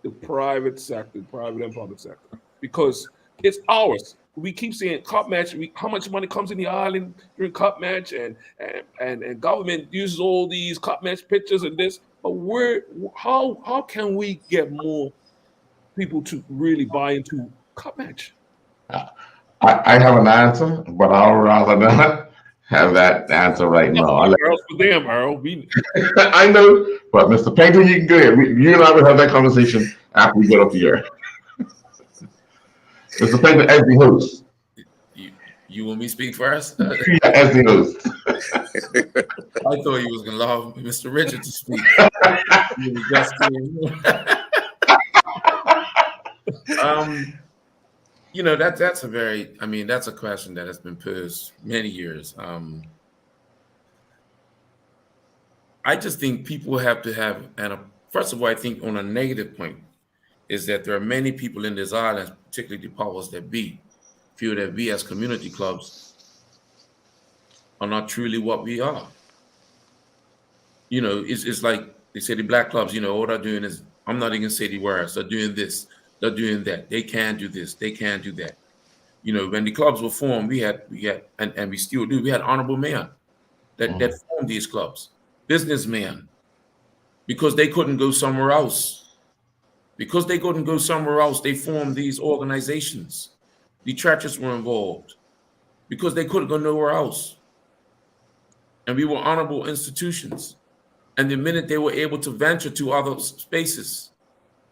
the private sector, private and public sector, because it's ours. We keep saying Cup Match. How much money comes in the island during Cup Match, and government uses all these Cup Match pictures and this. But how can we get more people to really buy into Cup Match? I have an answer, but I'll rather not have that answer right now. Earl. I know, but Mr. Painter, you can go ahead. You and I will have that conversation after we get up here. Mr. Painter, as the host. You want me to speak first? Yeah, as the host. I thought you was going to allow Mr. Richard to speak. That's a very, that's a question that has been posed many years. I just think people have to have, and first of all, I think on a negative point is that there are many people in this island, particularly the powers that be, feel that we as community clubs are not truly what we are. It's like they say the black clubs, all they're doing is, I'm not even gonna say the words, they're doing this, they're doing that. They can't do this, they can't do that. When the clubs were formed, we had, and we still do, we had honorable men that formed these clubs, businessmen, because they couldn't go somewhere else. Because they couldn't go somewhere else, they formed these organizations. The churches were involved because they couldn't go nowhere else. And we were honorable institutions. And the minute they were able to venture to other spaces,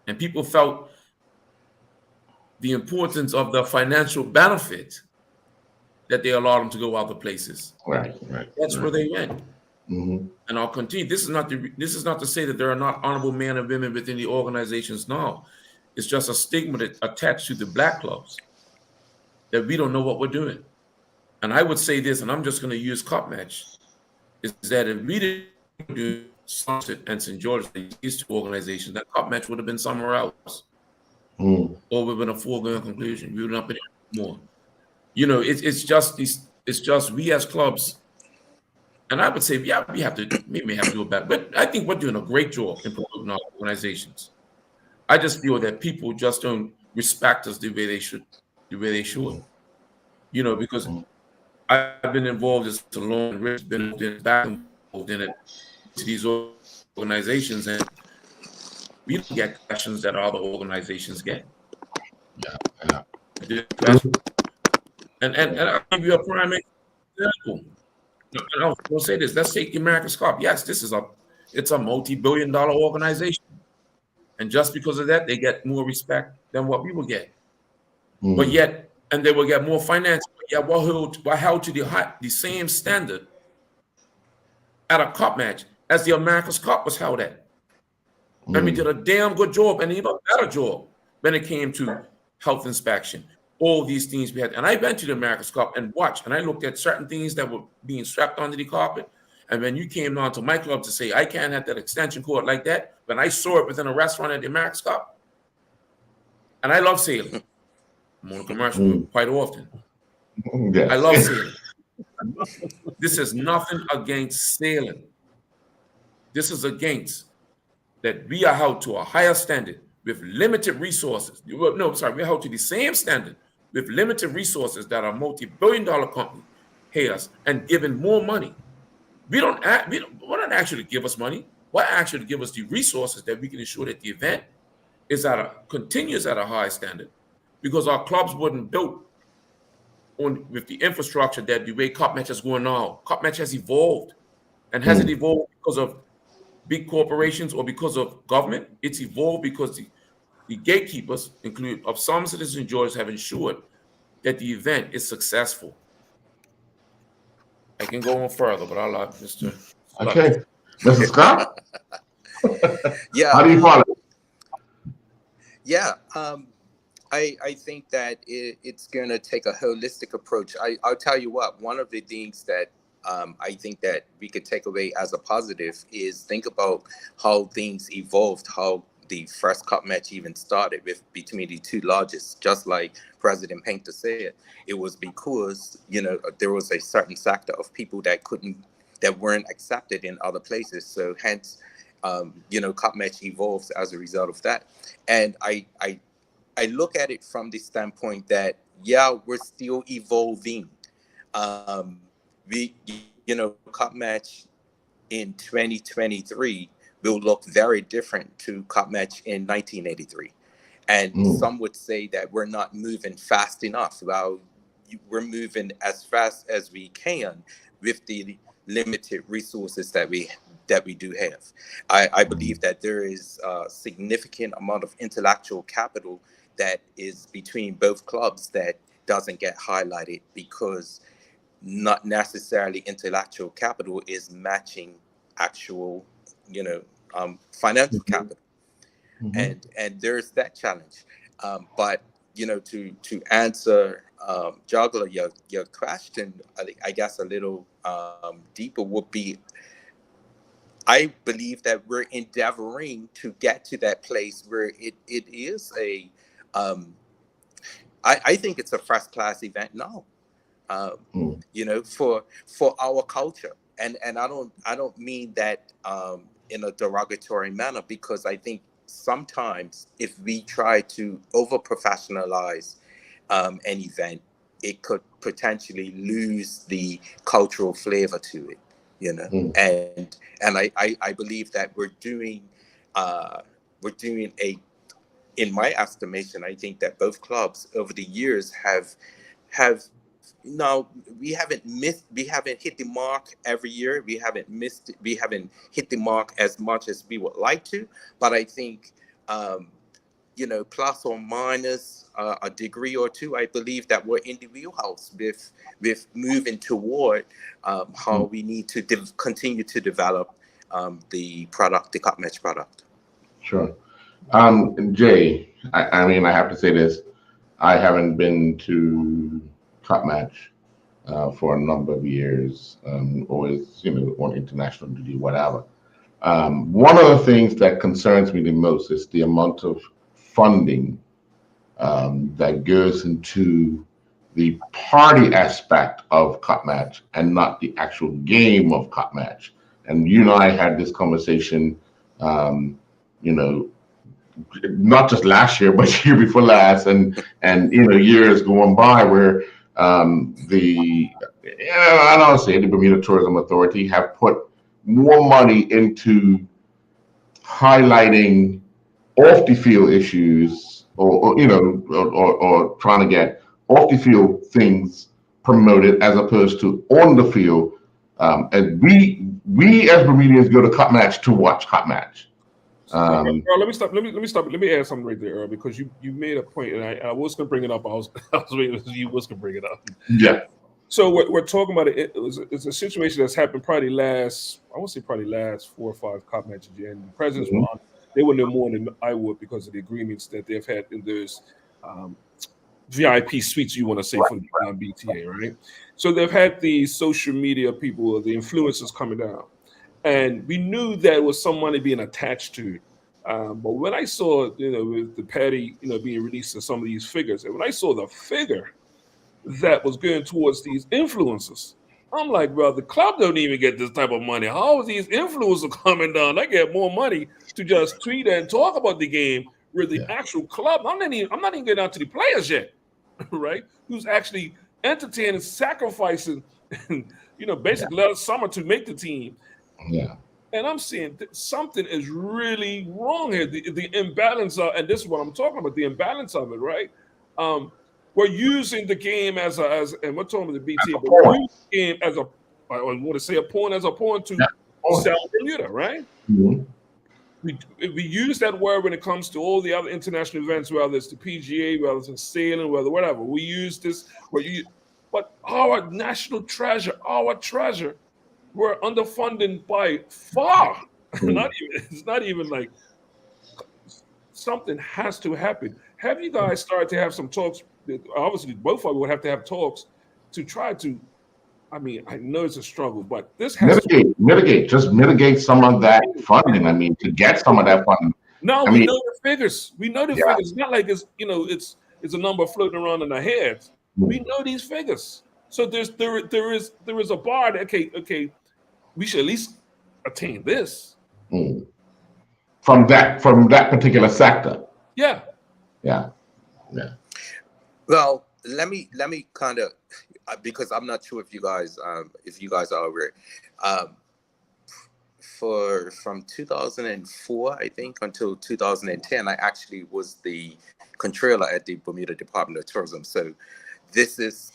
and people felt the importance of the financial benefit, that they allowed them to go other places. Right. That's where they went. Mm-hmm. And I'll continue. This is not to say that there are not honorable men and women within the organizations now. It's just a stigma that attached to the black clubs that we don't know what we're doing. And I would say this, and I'm just going to use Cup Match, is that if we didn't do Sunset and St. George, these two organizations, that Cup Match would have been somewhere else. Or would have been a foregone conclusion. We would not been more. It's just we as clubs. And I would say, we may have to do it better. But I think we're doing a great job in promoting our organizations. I just feel that people just don't respect us the way they should. Because I've been involved as a long Rich been involved in it to these organizations, and we don't get questions that other organizations get. Yeah. And I'll give you a prime example. I'll say this. Let's take the America's Cup. Yes, it's a multi-billion-dollar organization, and just because of that, they get more respect than what we will get. But yet, and they will get more finance. But yet, we're held to the same standard at a Cup Match as the America's Cup was held at. And we did a damn good job, and even a better job when it came to health inspection. All these things we had. And I went to the America's Cup and watched, and I looked at certain things that were being swept under the carpet, And when you came down to my club to say, I can't have that extension cord like that, when I saw it within a restaurant at the America's Cup, and I love sailing. I'm on a commercial quite often. Yes. I love sailing. This is nothing against sailing. This is against that we are held to a higher standard with limited resources. No, sorry, we're held to the same standard with limited resources that a multi-billion-dollar company pay us and giving more money. We don't actually give us money. Why actually give us the resources that we can ensure that the event continues at a high standard, because our clubs weren't built with the infrastructure that the way cup match is going now. Cup match has evolved, and has it evolved because of big corporations or because of government? It's evolved because the gatekeepers, including of some citizen George, have ensured that the event is successful. I can go on further, but I'll let Mr. Okay. Mr. Scott? Yeah. How do you follow? Yeah. I think that it's going to take a holistic approach. I'll tell you what, one of the things that I think that we could take away as a positive is think about how things evolved, how the first cup match even started between the two largest. Just like President Painter said, it was because, there was a certain sector of people that weren't accepted in other places. So hence, cup match evolves as a result of that. And I look at it from the standpoint that, we're still evolving. Cup match in 2023 will look very different to cup match in 1983. And some would say that we're not moving fast enough. Well, we're moving as fast as we can with the limited resources that we do have. I believe that there is a significant amount of intellectual capital that is between both clubs that doesn't get highlighted, because not necessarily intellectual capital is matching actual, financial capital. And there's that challenge. But, to answer, Juggler, your question, I guess a little deeper would be, I believe that we're endeavoring to get to that place where it is I think it's a first class event now, for our culture. And I don't mean that in a derogatory manner, because I think sometimes if we try to over professionalize an event, it could potentially lose the cultural flavor to it. And I believe that we're doing in my estimation, I think that both clubs over the years have we haven't hit the mark every year. We haven't hit the mark as much as we would like to, but I think plus or minus a degree or two, I believe that we're in the wheelhouse with moving toward how we need to continue to develop the cup match product. Sure. Jay, I mean, I have to say this. I haven't been to cup match for a number of years, always, on international duty, whatever. One of the things that concerns me the most is the amount of funding that goes into the party aspect of cup match and not the actual game of cup match. And you and I had this conversation, not just last year, but year before last, and years going by where I don't say the Bermuda Tourism Authority have put more money into highlighting off the field issues, or trying to get off the field things promoted as opposed to on the field. And we as Bermudians go to cup match to watch cup match. Earl, let me stop. Let me add something right there, Earl, because you made a point, and I was going to bring it up. I was waiting for you was going to bring it up. Yeah. So we're talking about it's a situation that's happened probably last 4 or 5 cup matches, and the presidents were on. They would know more than I would because of the agreements that they've had. And there's VIP suites, you want to say, for the BTA, right? So they've had the social media people, the influencers coming down, and we knew there was some money being attached to it. But when I saw, with the Patty, being released and some of these figures, and when I saw the figure that was going towards these influencers, I'm like, well, the club don't even get this type of money. How is these influencers coming down? They get more money to just tweet and talk about the game with the actual club. I'm not even getting out to the players yet, right? Who's actually entertaining, sacrificing, basically last summer to make the team. Yeah. And I'm seeing something is really wrong here. The imbalance of, and this is what I'm talking about, the imbalance of it, right? We're using the game and we're talking about the BT, but we're using the game as I want to say a pawn to sell Bermuda, right? Mm-hmm. We use that word when it comes to all the other international events, whether it's the PGA, whether it's sailing, whatever. We use this, but our national treasure, we're underfunded by far. It's not even like something has to happen. Have you guys started to have some talks? Obviously, both of you would have to have talks to try to. I mean, I know it's a struggle, but this has mitigate some of that funding. I mean, to get some of that funding. No, we know the figures. We know the figures. It's not like it's a number floating around in our heads. We know these figures. So there is a bar that okay, we should at least attain this from that particular sector. Yeah. Well, let me kind of, because I'm not sure if you guys are aware, from 2004 I think until 2010, I actually was the controller at the Bermuda Department of Tourism. So this is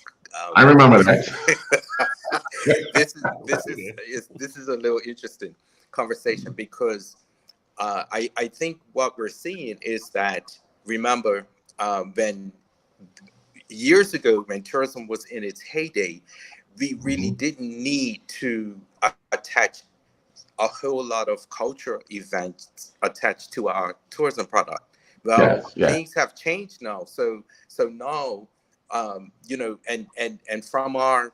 I remember that. this is a little interesting conversation because I think what we're seeing is that, remember, when years ago when tourism was in its heyday, we really didn't need to attach a whole lot of cultural events attached to our tourism product. Well, things have changed now. So now, and from our,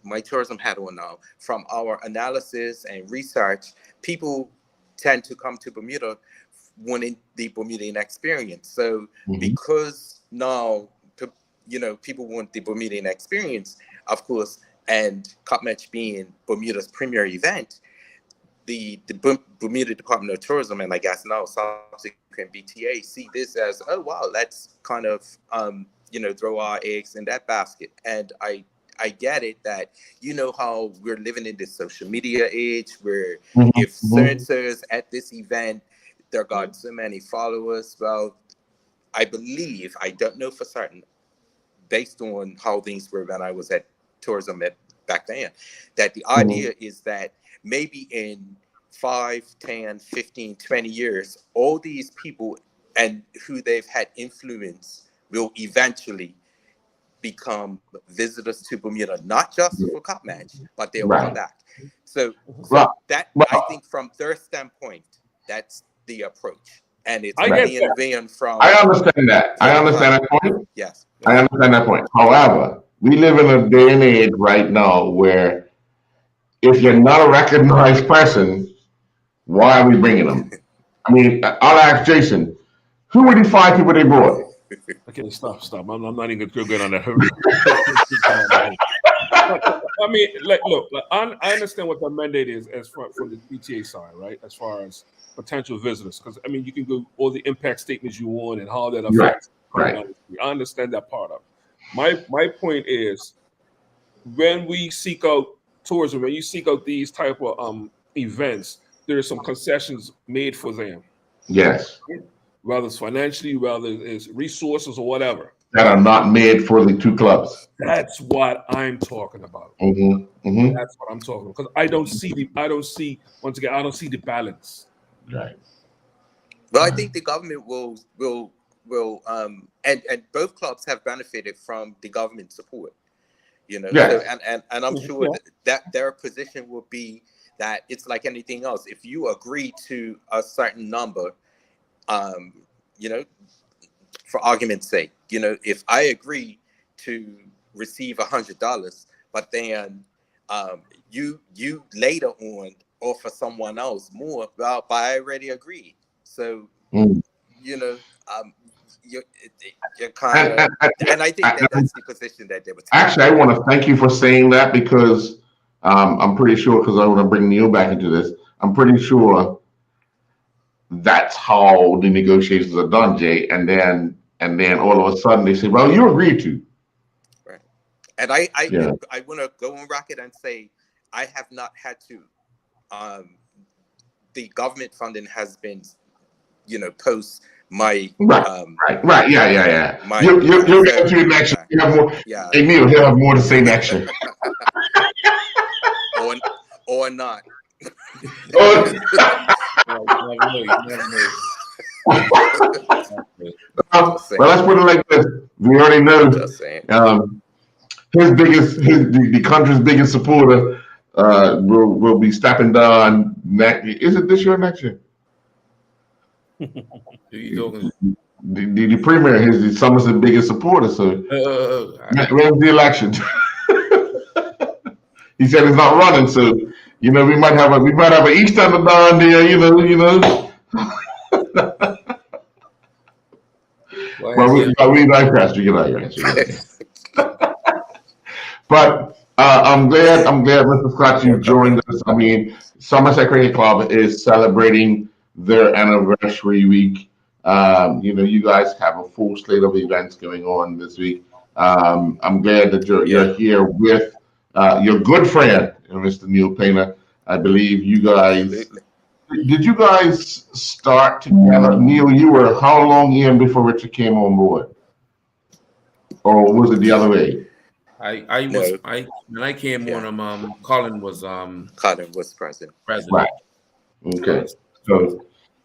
my tourism hat on now, from our analysis and research, people tend to come to Bermuda wanting the Bermudian experience. So because now, people want the Bermudian experience, of course, and Cup Match being Bermuda's premier event, the Bermuda Department of Tourism, and I guess now subsequent BTA, see this as, oh wow, let's kind of throw our eggs in that basket. And I get it that how we're living in this social media age where if so-and-so's at this event, they're got so many followers. Well, I believe, I don't know for certain, based on how things were when I was at tourism back then, that the idea is that maybe in 5, 10, 15, 20 years, all these people and who they've had influence will eventually become visitors to Bermuda, not just for Cup Match, but they'll come back. So I think from their standpoint, that's the approach. And it's being from. I understand that. I understand that point. Yes. I understand that point. However, we live in a day and age right now where if you're not a recognized person, why are we bringing them? I mean, I'll ask Jason, who were these 5 people they brought? Okay, stop. I'm not even good on that. I mean, look, I understand what the mandate is as far from the PTA side, right? As far as potential visitors, because I mean, you can go all the impact statements you want and how that affects. Right. I understand that part of it. My point is, when we seek out tourism, when you seek out these type of events, there are some concessions made for them. Yes. Whether it's financially, whether it's resources or whatever. That are not made for the 2 clubs. That's what I'm talking about. That's what I'm talking about. Because I don't see the balance. Right. Well, I think the government will and both clubs have benefited from the government support. So, and I'm sure that their position will be that it's like anything else. If you agree to a certain number, for argument's sake, if I agree to receive $100, but then you later on offer someone else more, well, but I already agreed. So you're kind of, and I think that's the position that they were taking. Actually, I want to thank you for saying that, because I'm pretty sure, because I want to bring Neil back into this, I'm pretty sure that's how the negotiations are done, Jay. And then all of a sudden they say, well, you agreed to. Right. And I want to go on record and say I have not had to. The government funding has been, post my right. Yeah. My, you'll get to it next year. You have more. Yeah. Hey, Neil, he'll have more to say next year. or not. Oh. Well, let's put it like this. We already know the country's biggest supporter will be stepping down next. Is it this year or next year? The premier is Somerset's biggest supporter. So when's the election? He said he's not running. So we might have a East End down there. Well, we digress. We digress. But I'm glad, Mr. Scott, you joined us. I mean, Somerset Cricket Club is celebrating their anniversary week. You guys have a full slate of events going on this week. I'm glad that you're here with your good friend, Mr. Neil Painter. I believe you guys. Absolutely. Did you guys start together? Neil, you were how long in before Richard came on board? Or was it the other way? When I came on, Colin was president. Right. Okay.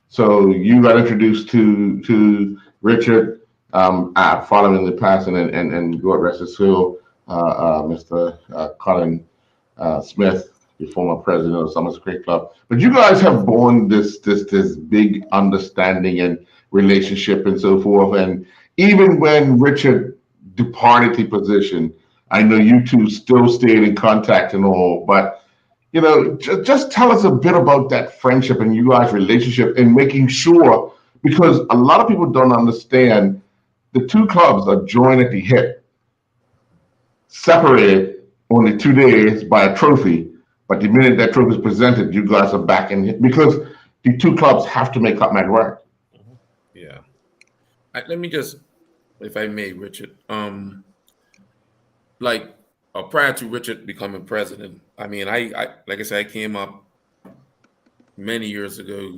So you got introduced to Richard following the passing and God rest his soul, Mr. Colin Smith, the former president of Somerset Cricket Club. But you guys have borne this big understanding and relationship and so forth. And even when Richard departed the position, I know you two still stayed in contact and all. But just tell us a bit about that friendship and you guys' relationship and making sure, because a lot of people don't understand, the two clubs are joined at the hip, separated only 2 days by a trophy. But the minute that trophy is presented, you guys are back in it, because the two clubs have to make up match work. Yeah. Let me just, if I may, Richard, prior to Richard becoming president, I mean, I like I said, I came up many years ago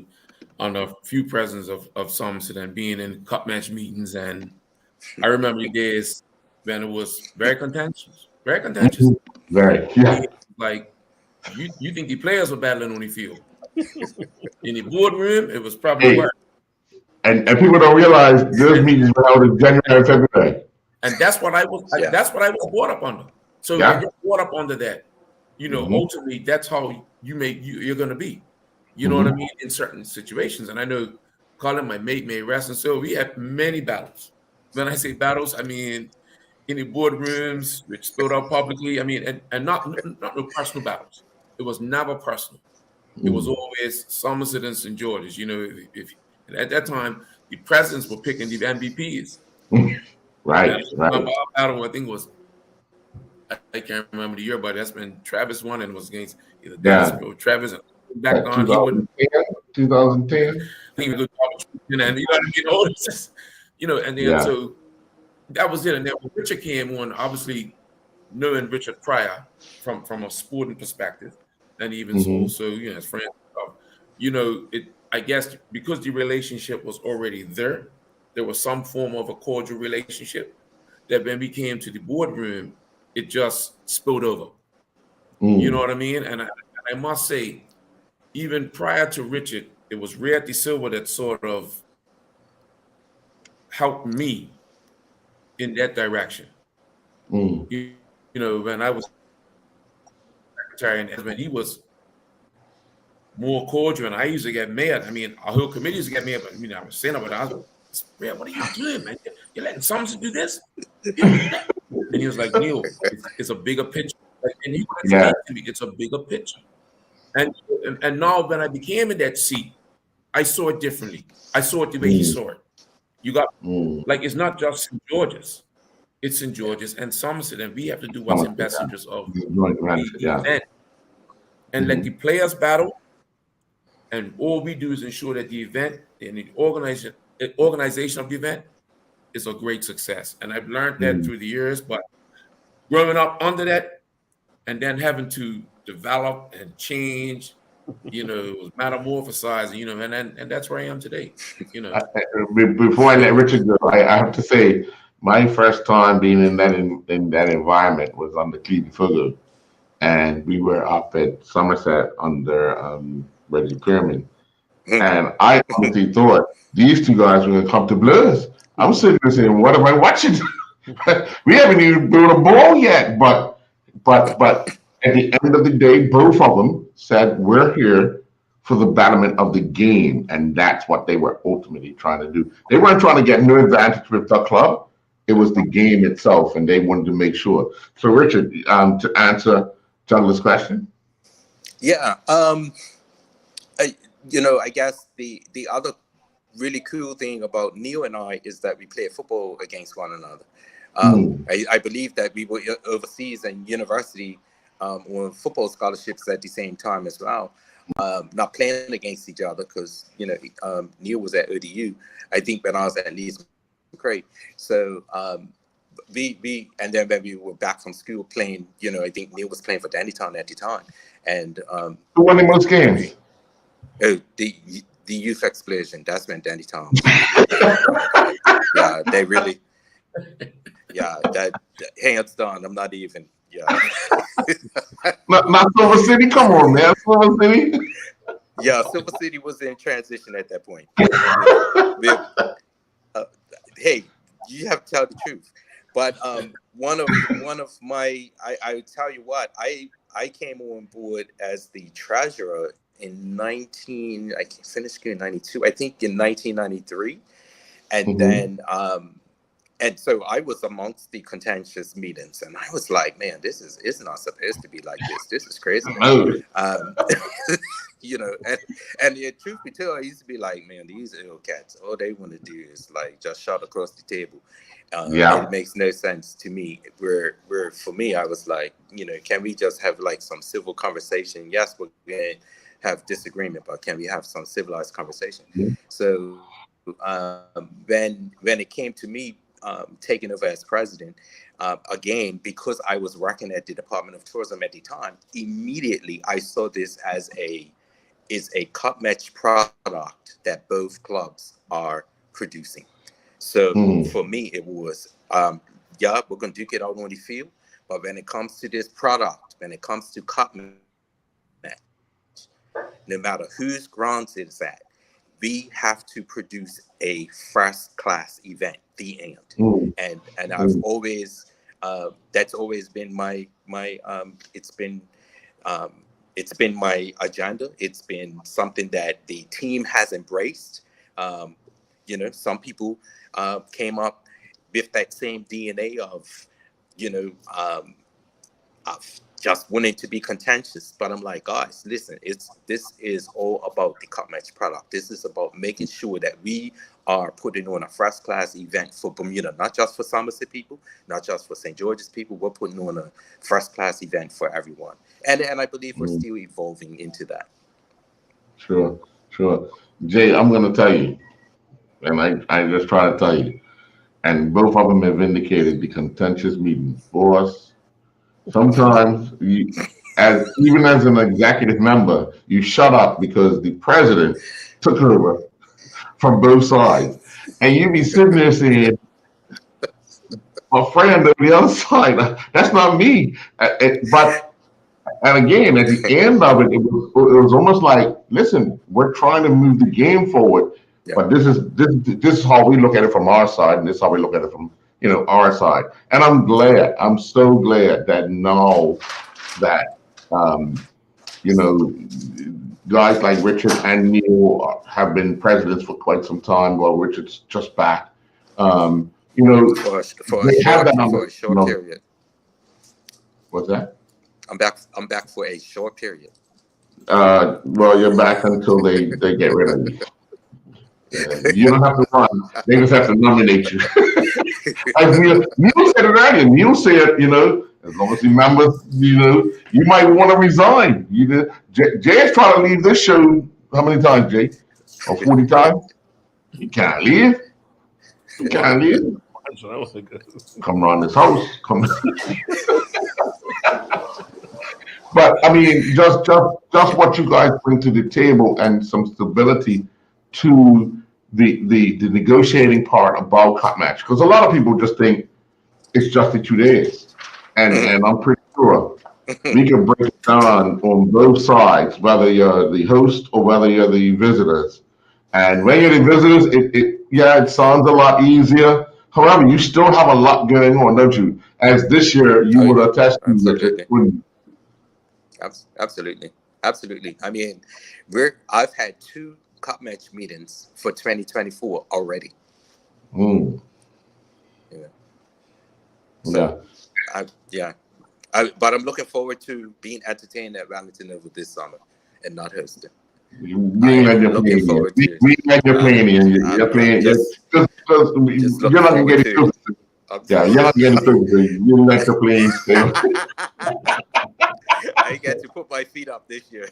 on a few presidents of Somerset and being in cup match meetings, and I remember the days when it was very contentious. Very, yeah. Like you think the players were battling on the field? In the boardroom, it was probably worse. And people don't realize those meetings were held in January and February. And that's what I was. That's what I was brought up under. So when you're brought up under that, ultimately that's how you're going to be. You know what I mean? In certain situations, and I know Colin, my mate, may rest and so we had many battles. When I say battles, I mean in the boardrooms, which spilled out publicly. I mean, and not no personal battles. It was never personal. It was always Somerset and St. George's. If at that time the presidents were picking the MVPs. Right. Our battle, I think, was, I can't remember the year, but that's when Travis won and was against either Dennis or Travis. And back on, 2010. I think he was and and then so that was it. And then when Richard came on, obviously knowing Richard prior from a sporting perspective, and even so as friends, I guess because the relationship was already there was some form of a cordial relationship that when we came to the boardroom, it just spilled over. You know what I mean? And I must say, even prior to Richard, it was Red De Silva that sort of helped me in that direction. When I was secretary and when he was more cordial, and I used to get mad. I mean, our whole committee used to get mad, but I was saying about it. I was, man, what are you doing, man? You're letting Somerset do this? And he was like, Neil, it's a bigger picture. And he would explain to me, it's a bigger picture. And now when I became in that seat, I saw it differently. I saw it the way he saw it. You got like it's not just St. George's, it's St. George's and Somerset, and we have to do what's in best interest of the event and let the players battle. And all we do is ensure that the event and the organization of the event is a great success. And I've learned that through the years, but growing up under that and then having to develop and change, metamorphosize, and that's where I am today. Before I let Richard go, I have to say my first time being in that environment was under Cleveland Fuller, and we were up at Somerset under Reggie Kerman, and I honestly thought these two guys were going to come to blows. I'm sitting there saying, "What am I watching? We haven't even built a ball yet." But at the end of the day, both of them said, "We're here for the betterment of the game," and that's what they were ultimately trying to do. They weren't trying to get no advantage with the club; it was the game itself, and they wanted to make sure. So, Richard, to answer Douglas' question, I guess the other really cool thing about Neil and I is that we play football against one another. I believe that we were overseas and university on football scholarships at the same time as well. Not playing against each other because Neil was at ODU. I think when I was at Leeds, great. So we and then when we were back from school playing, I think Neil was playing for Dandytown at the time, and who won the most games? The youth explosion. That's when Dandytown. They really. Yeah, that hands down. I'm not even. Yeah. not Silver City. Come on, man, Silver City. Yeah, Silver City was in transition at that point. Hey, you have to tell the truth. But one of my, I would tell you what, I came on board as the treasurer in I finished school in 92, I think in 1993. And then, and so I was amongst the contentious meetings, and I was like, man, it's not supposed to be like this. This is crazy. And the truth be told, I used to be like, man, these ill cats, all they want to do is like just shout across the table. It makes no sense to me. Where for me, I was like, can we just have like some civil conversation? Yes, we're going to have disagreement, but can we have some civilized conversation? So when it came to me taking over as president, again, because I was working at the Department of Tourism at the time, immediately I saw this as a cup match product that both clubs are producing. So for me, it was, we're going to duke it out on the field, but when it comes to this product, when it comes to cup match, no matter whose grounds it's at, we have to produce a first-class event, the end. And I've always, that's always been my it's been my agenda. It's been something that the team has embraced. Some people came up with that same DNA of just wanting to be contentious, but I'm like, guys, listen, this is all about the cup match product. This is about making sure that we are putting on a first class event for Bermuda, not just for Somerset people, not just for St. George's people. We're putting on a first class event for everyone, and I believe we're still evolving into that. Sure. Jay, I'm going to tell you, and I just try to tell you, and both of them have indicated the contentious meetings. Boss, sometimes, even as an executive member, you shut up because the president took over from both sides. And you be sitting there saying, my friend on the other side, that's not me. And again, at the end of it, it was almost like, listen, we're trying to move the game forward, but this is how we look at it from our side, and this is how we look at it from our side. And I'm so glad that now that guys like Richard and Neil have been presidents for quite some time. Well, Richard's just back. You know, for they have that on a short the, period. what's that? I'm back for a short period. Well, you're back until they get rid of you. You don't have to run. They just have to nominate you. As Neil said it earlier. Neil said, you know, as long as he remembers, you know, you might want to resign. You know, Jay is trying to leave this show. How many times, Jay? Or 40 times? You can't leave. You can't leave. Come around this house. Come. But I mean, just what you guys bring to the table and some stability to the negotiating part about cut match, because a lot of people just think it's just the 2 days, and I'm pretty sure we can break it down on both sides, whether you're the host or whether you're the visitors. And when you're the visitors, it sounds a lot easier. However, you still have a lot going on, don't you? As this year you would attest to, Richard. Absolutely. I mean, I've had 2 cup match meetings for 2024 already. Mm. So, but I'm looking forward to being entertained at Wellington over this summer and not hosting. You're playing. You're not getting close. Yeah, you're not getting close. You like to play still. I get to put my feet up this year.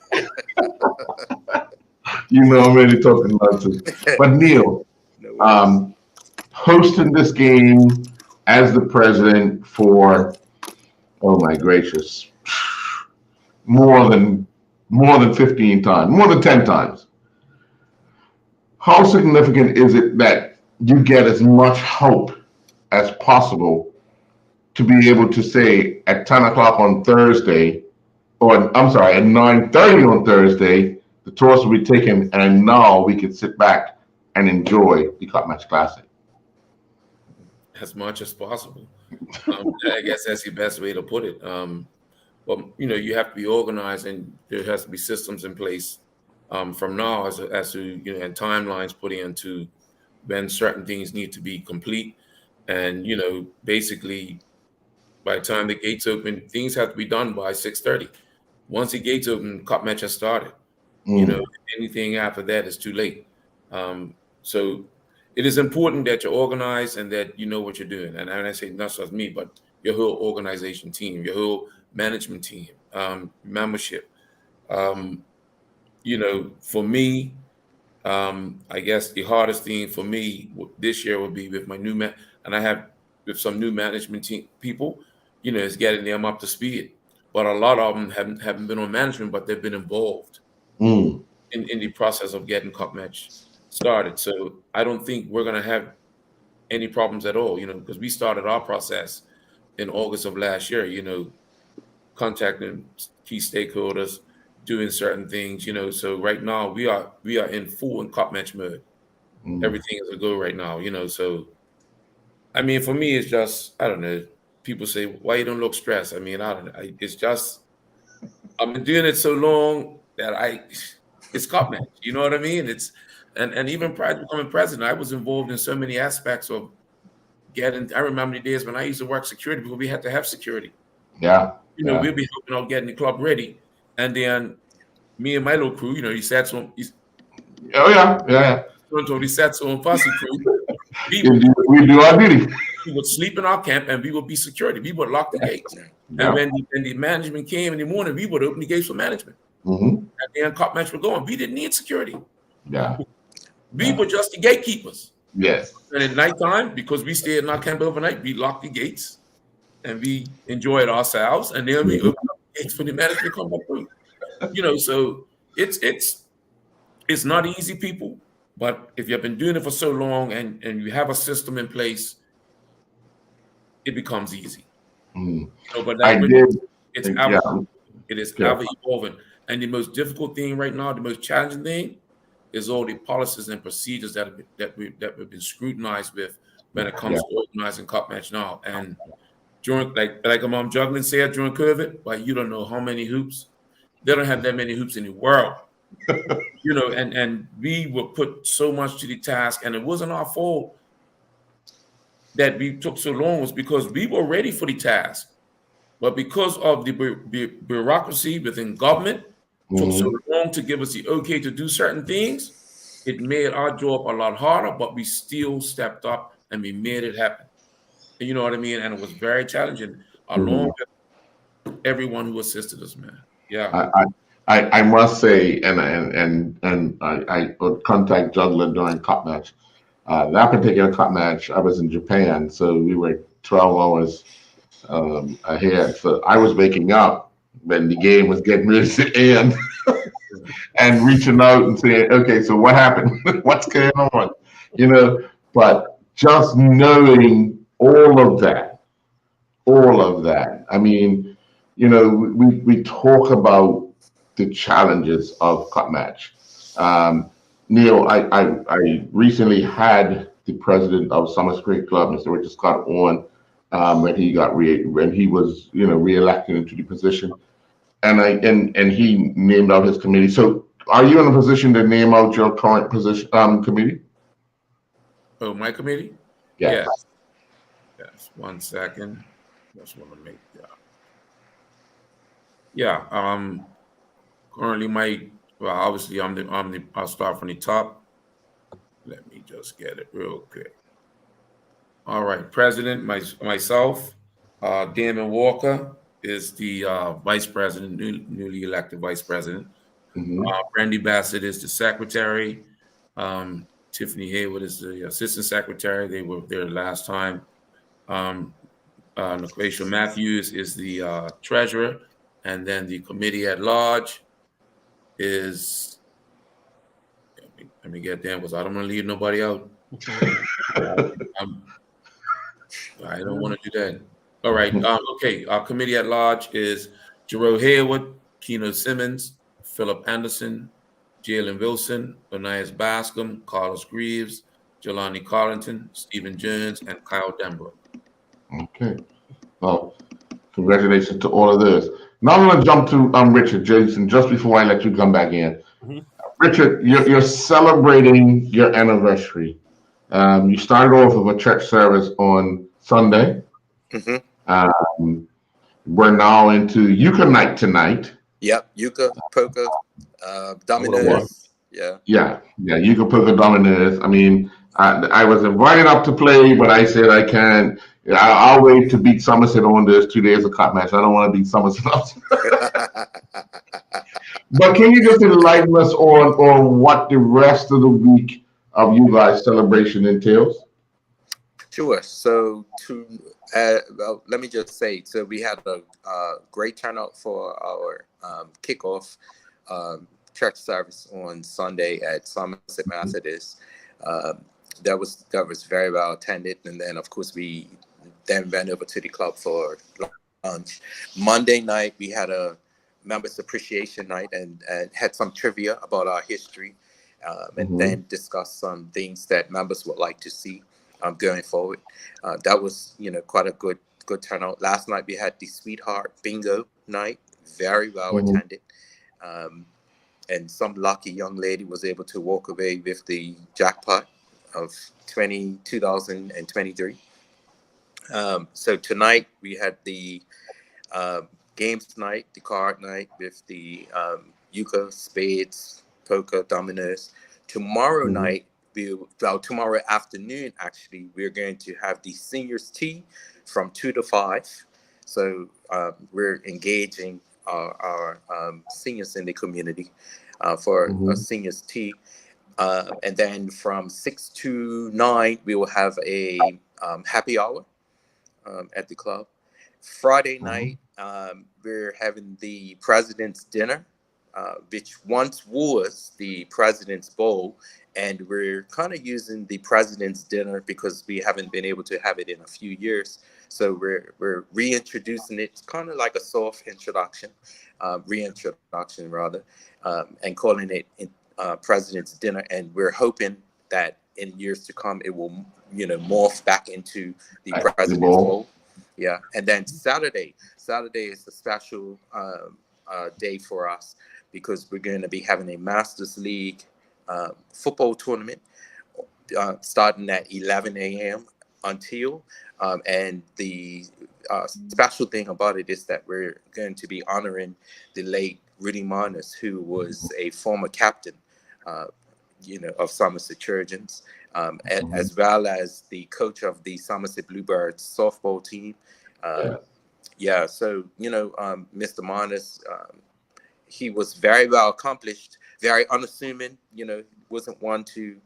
You know, I'm really talking nonsense. But Neil, hosting this game as the president for, oh my gracious, more than 15 times, more than 10 times. How significant is it that you get as much help as possible to be able to say at 10 o'clock on Thursday, or I'm sorry, at 9:30 on Thursday, the toss will be taken, and now we can sit back and enjoy the Cup Match Classic? As much as possible. I guess that's the best way to put it. But you know, you have to be organized, and there has to be systems in place from now as to, you know, and timelines put into when certain things need to be complete. And you know, basically, by the time the gates open, things have to be done by 6:30. Once the gates open, cup match has started. You know, anything after that is too late. So it is important that you're organized and that you know what you're doing. And I say not just me, but your whole organization team, your whole management team, membership. You know, for me, I guess the hardest thing for me this year would be with my new and I have with some new management team people, you know, is getting them up to speed. But a lot of them haven't been on management, but they've been involved in the process of getting cup match started. So I don't think we're going to have any problems at all, you know, because we started our process in August of last year, you know, contacting key stakeholders, doing certain things, you know. So right now we are in full cup match mode. Everything is a go right now, you know. So I mean, for me, it's just, I don't know. People say, why you don't look stressed? I mean, I don't know. It's just, I've been doing it so long that it's cup match. You know what I mean? It's, and even prior to becoming president, I was involved in so many aspects of getting, I remember the days when I used to work security because we had to have security. Yeah. You know, we'll be helping out getting the club ready. And then me and my little crew, you know, he sat on, he sat on Fussy crew. We do our duty. We would sleep in our camp and we would be security. We would lock the gates. And when the management came in the morning, we would open the gates for management. And then cup match would go on. We didn't need security. We were just the gatekeepers. Yes. And at nighttime, because we stayed in our camp overnight, we locked the gates and we enjoyed ourselves. And then we opened up the gates for the management to come back through. You know, so it's not easy, people. But if you've been doing it for so long and you have a system in place, it becomes easy. You know, but it is ever evolving. And the most difficult thing right now, the most challenging thing, is all the policies and procedures that have been scrutinized with when it comes to organizing cup match now. And during like Mom Juggling said during COVID, like, you don't know how many hoops. They don't have that many hoops in the world. You know, and we were put so much to the task, and it wasn't our fault that we took so long was because we were ready for the task, but because of the bureaucracy within government took so long to give us the okay to do certain things, it made our job a lot harder, but we still stepped up and we made it happen. You know what I mean? And it was very challenging, along with everyone who assisted us, man. Yeah. I must say, and I would contact Juggler during cup match. That particular cup match, I was in Japan, so we were 12 hours ahead. So I was waking up when the game was getting ready to end and reaching out and saying, okay, so what happened? What's going on? You know, but just knowing all of that. I mean, you know, we talk about the challenges of cup match. Neil, I recently had the president of Summer Creek Club, Mr. Richard Scott, on when he was reelected into the position, and he named out his committee. So, are you in a position to name out your current position committee? Oh, my committee? Yes. Yes. 1 second. Just want to make that. Yeah. Currently, obviously, I'll start from the top. Let me just get it real quick. All right, President, myself, Damon Walker is the Vice President, newly elected Vice President. Randy Bassett is the Secretary. Tiffany Hayward is the Assistant Secretary. They were there last time. Lucretia Matthews is the Treasurer. And then the committee at large is, let me get down because I don't want to leave nobody out. I don't want to do that. All right. Okay. Our committee at large is Jerome Hayward, Keno Simmons, Philip Anderson, Jalen Wilson, Onias Bascom, Carlos Greaves, Jelani Carlington, Stephen Jones, and Kyle Denbrook. Okay. Well, congratulations to all of those. Now I'm going to jump to Richard Jason just before I let you come back in. Richard, you're celebrating your anniversary. You started off with a church service on Sunday. We're now into Euchre night tonight. Yep, euchre, poker, dominoes. Yeah, euchre, poker, dominoes. I mean, I was invited up to play, but I said I can't. I'll wait to beat Somerset on this 2 days of cup match. I don't want to beat Somerset up. But can you just enlighten us on what the rest of the week of you guys' celebration entails? Sure. So well, let me just say, so we had a great turnout for our kickoff church service on Sunday at Somerset Methodist. That was very well attended, and then of course we then went over to the club for lunch. Monday night we had a members appreciation night and had some trivia about our history, and then discussed some things that members would like to see going forward. That was quite a good turnout. Last night we had the Sweetheart Bingo night, very well attended. And some lucky young lady was able to walk away with the jackpot of 2023. So tonight we had the games night, the card night with the euchre, spades, poker, dominoes. Tomorrow night, tomorrow afternoon, actually, we're going to have the seniors tea from 2 to 5. So we're engaging our seniors in the community for a seniors tea. And then from 6 to 9, we will have a happy hour at the club. Friday night, we're having the President's Dinner, which once was the President's Bowl. And we're kind of using the President's Dinner because we haven't been able to have it in a few years. So we're reintroducing it. It's kind of like a soft introduction, reintroduction rather, and calling it President's Dinner. And we're hoping that in years to come, it will, morph back into the President's Bowl. Yeah. And then Saturday is a special day for us because we're going to be having a Masters League football tournament starting at 11 a.m. until. And the special thing about it is that we're going to be honoring the late Rudy Marnus, who was a former captain, of Somerset Trojans, as well as the coach of the Somerset Bluebirds softball team. So Mr. Marnus, he was very well accomplished, very unassuming. Wasn't one to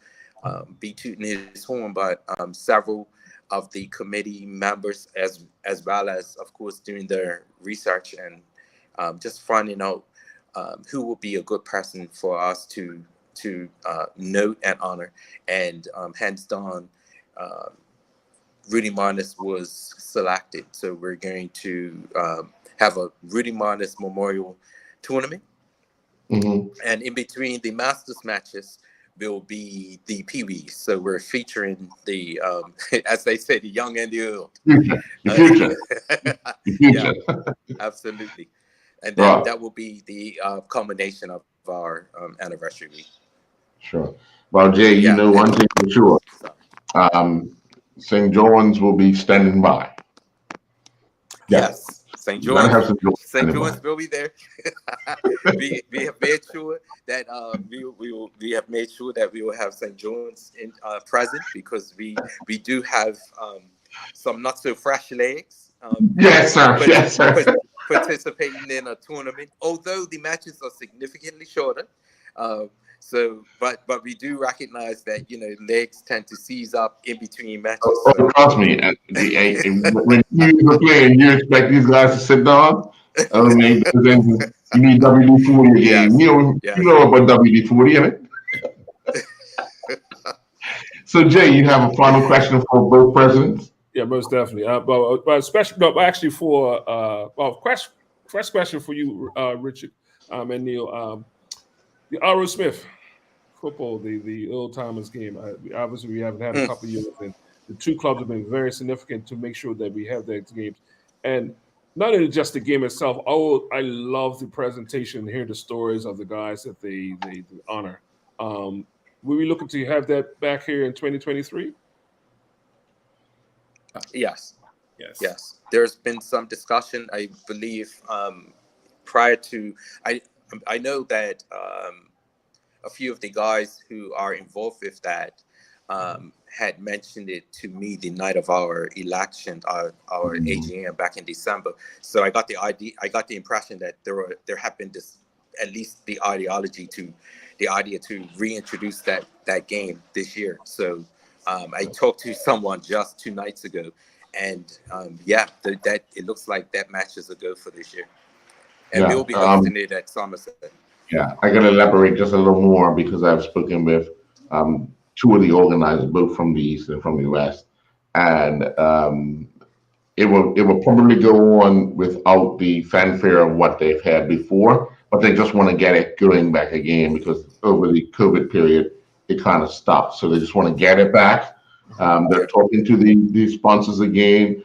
be tooting his horn, but several of the committee members, as well as, of course, doing their research and just finding out who would be a good person for us to note and honor. And hands down, Rudy Marnus was selected. So we're going to have a Rudy Marnus Memorial Tournament. And in between the Masters matches will be the Pee-wees. So we're featuring the, as they say, the young and the old. The future. Yeah, absolutely. And that will be the culmination of our anniversary week. Sure. Well, Jay, one thing for sure. St. John's will be standing by. Yes. St. John's will be there. we have made sure that we have made sure that we will have St. John's present, because we do have some not so fresh legs. Yes, sir. Participating in a tournament, although the matches are significantly shorter. But we do recognize that legs tend to seize up in between matches. Trust me, when you were playing, you expect these guys to sit down. You need WD-40 again. Yes. You know about WD-40, innit? So, Jay, you have a final question for both presidents? Yeah, most definitely. But especially, actually, first question for you, Richard and Neil. The R.O. Smith football, the old timers game. Obviously, we haven't had a couple of years, and the two clubs have been very significant to make sure that we have those games. And not only just the game itself. I love the presentation and hear the stories of the guys that they honor. Will we looking to have that back here in 2023? Yes. There's been some discussion, I believe, prior to. I know that a few of the guys who are involved with that had mentioned it to me the night of our election, our AGM back in December. So I got the impression that there had been at least the idea to reintroduce that game this year. So I talked to someone just 2 nights ago, and that it looks like that match is a go for this year. And we'll be hosting it at Somerset. Yeah, I can elaborate just a little more, because I've spoken with 2 of the organizers, both from the East and from the West, and it will probably go on without the fanfare of what they've had before, but they just want to get it going back again, because over the COVID period it kind of stopped, so they just want to get it back. They're talking to the sponsors again.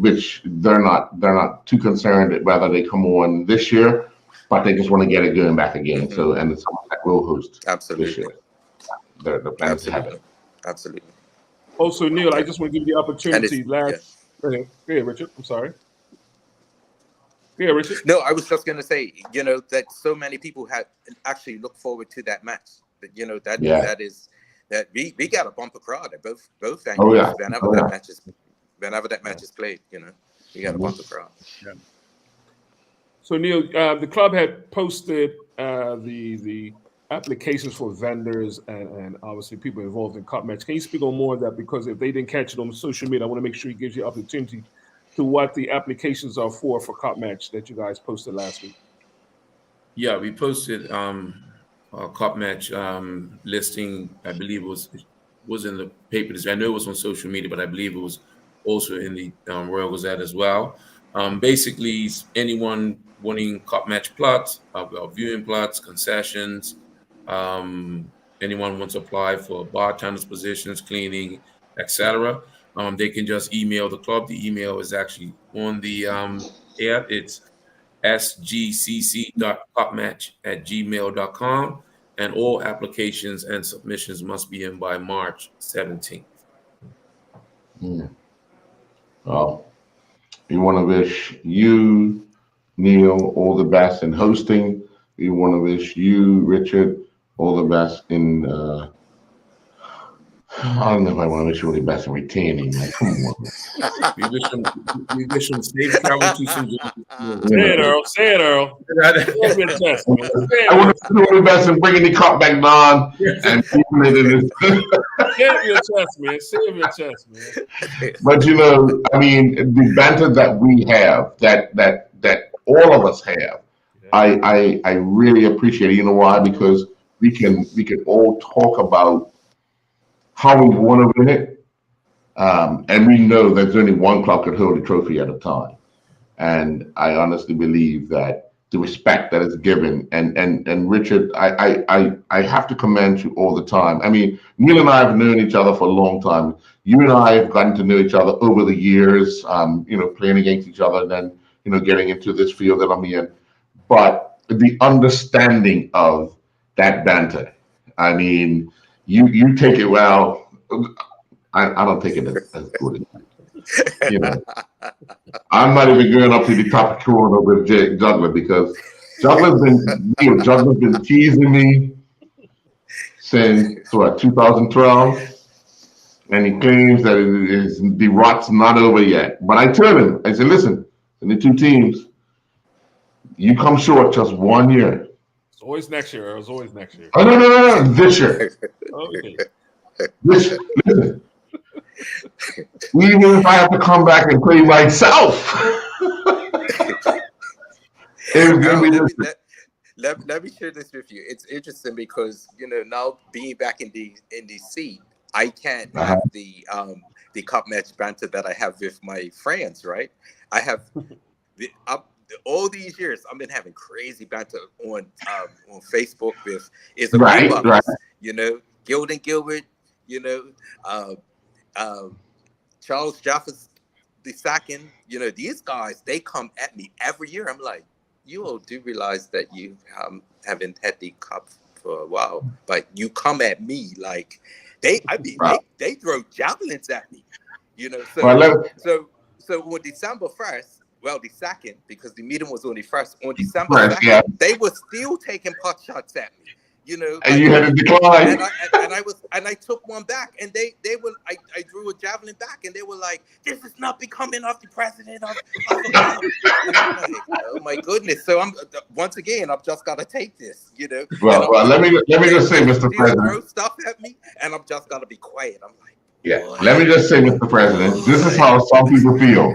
Which they're not too concerned whether they come on this year, but they just want to get it going back again. So, and it's something that will host this year. The plans to have it. Absolutely. Also, Neil, I just want to give you the opportunity. Go ahead, Richard. I'm sorry. Yeah, Richard. No, I was just going to say, that so many people have actually looked forward to that match. That that we got a bumper crowd at both venues. Whenever that match is played, you got a bumper crowd. Yeah. So Neil, the club had posted the applications for vendors and obviously people involved in cup match. Can you speak on more of that? Because if they didn't catch it on social media, I want to make sure he gives you opportunity to what the applications are for cup match that you guys posted last week. Yeah, we posted a cup match listing. I believe it was in the papers. I know it was on social media, but I believe it was also in the Royal Gazette as well. Basically, anyone wanting cup match plots, viewing plots, concessions, anyone wants to apply for bartenders positions, cleaning, etc., they can just email the club. The email is actually on the app. It's sgcc.cupmatch@gmail.com, and all applications and submissions must be in by March 17th. Well, we want to wish you, Neil, all the best in hosting. We want to wish you, Richard, all the best in. I don't know if I want to wish you all the best in retaining. Like, come on. We wish him safe travel to St. George's. Say it, Earl. Say it, Earl. Say your chest, man. Say I want it. to do all the best in bringing the cup back down and keeping it in this. Save your chest, man. Save your chest, man. But you know, I mean, the banter that we have, that all of us have, I really appreciate it. You know why? Because we can all talk about how we want to win it, and we know there's only one club could hold the trophy at a time. And I honestly believe that the respect that is given, and Richard, I have to commend you all the time. I mean, Neil and I have known each other for a long time. You and I have gotten to know each other over the years, playing against each other, and then getting into this field that I'm in. But the understanding of that banter, I mean, you take it well. I don't take it as good as you know. I'm not even going up to the top corner with Juggler because Juggler's been teasing me since 2012, and he claims that the rot's not over yet. But I told him, I said, listen, in the two teams, you come short just 1 year. It's always next year, Earl. It's always next year. Oh no, this year. Okay. Listen. Even if I have to come back and play myself, let me share this with you. It's interesting because now being back in the seat, I can't have the cup match banter that I have with my friends, right? I have all these years I've been having crazy banter on Facebook with right. Gildan Gilbert, Charles Jeffers II, these guys, they come at me every year. I'm like, you all do realize that you haven't had the cup for a while, but you come at me like they throw javelins at me, So on December 1st, well, the 2nd, because the meeting was on the 1st, on December 2nd, they were still taking pot shots at me. And you had to decline. And I took one back, and they were. I drew a javelin back, and they were like, "This is not becoming of the president of the club." And I'm like, oh my goodness! So I'm once again, I've just got to take this, Well, let me just say, Mr. President, throw stuff at me, and I'm just got to be quiet. I'm like, yeah. Let me just say, Mr. President, this is how some people feel.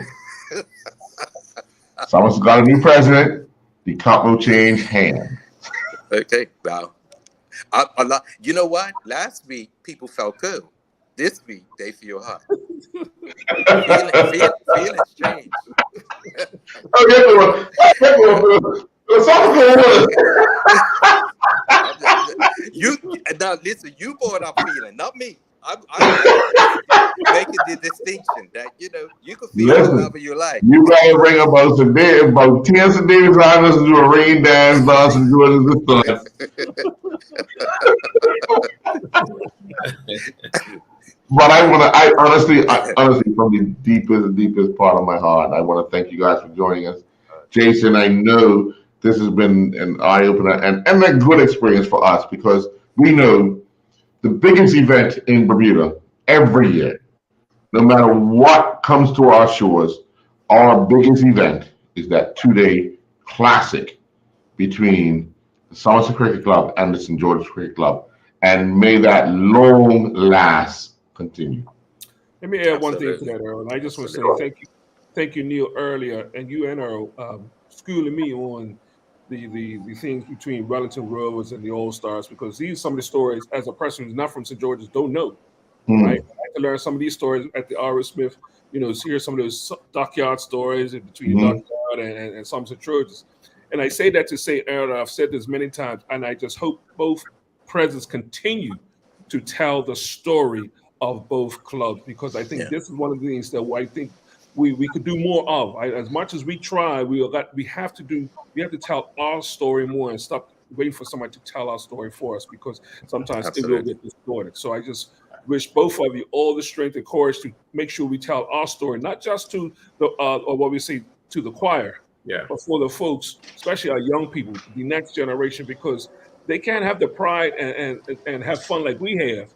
Someone's got a new president. The cup will change hands. Okay, wow. You know what? Last week people felt good. This week they feel hot. Feelings change. You now listen. You brought up feeling, not me. I'm making the distinction that you can feel whatever you like. You gotta bring about 10 Davis Islands and do a rain dance, dance and do it as But I honestly, from the deepest part of my heart, I want to thank you guys for joining us. Jason, I know this has been an eye opener and a good experience for us because we know the biggest event in Bermuda every year, no matter what comes to our shores, our biggest event is that 2-day classic between the Somerset Cricket Club and the St. George's Cricket Club. And may that long last continue. Let me add one thing to that, Earl. And I just want to say thank you, Neil, earlier, and you and Earl schooling me on the things between Wellington Rovers and the All Stars, because these are some of the stories as a person who's not from St. George's don't know. Right? I had to learn some of these stories at the R.S. Smith, hear some of those dockyard stories between dockyard and some St. George's. And I say that to say, Earl, I've said this many times, and I just hope both presidents continue to tell the story of both clubs, because I think this is one of the things that I think we could do more of. As much as we try, we have to tell our story more and stop waiting for somebody to tell our story for us, because sometimes it will Absolutely. get distorted. So I just wish both of you all the strength and courage to make sure we tell our story, not just to the or what we say to the choir, Yeah. but for the folks, especially our young people, the next generation, because they can't have the pride and have fun like we have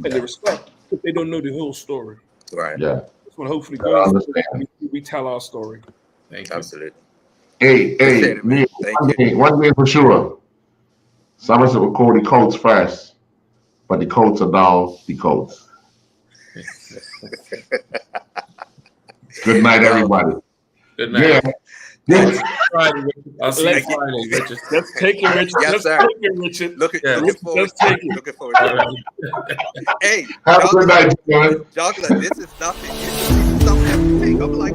and the respect if they don't know the whole story. Right. Yeah. So hopefully I going understand. forward, we tell our story. Thank you. Absolutely. Hey, Appreciate it, man. Neil, Thank you. one thing for sure. Somerset will call the Colts first, but the Colts are now the Colts. Good night, everybody. Good night. Yeah. Friday, Richard. I'll see you Let's- Friday, Richard. Let's take it, Richard. Yes, Let's sir. take it, Richard. Looking Let's forward. take it. Looking forward All to right. it. Hey, Have a good night, gentlemen. Juggler, this is nothing. This is something to take. I'm like,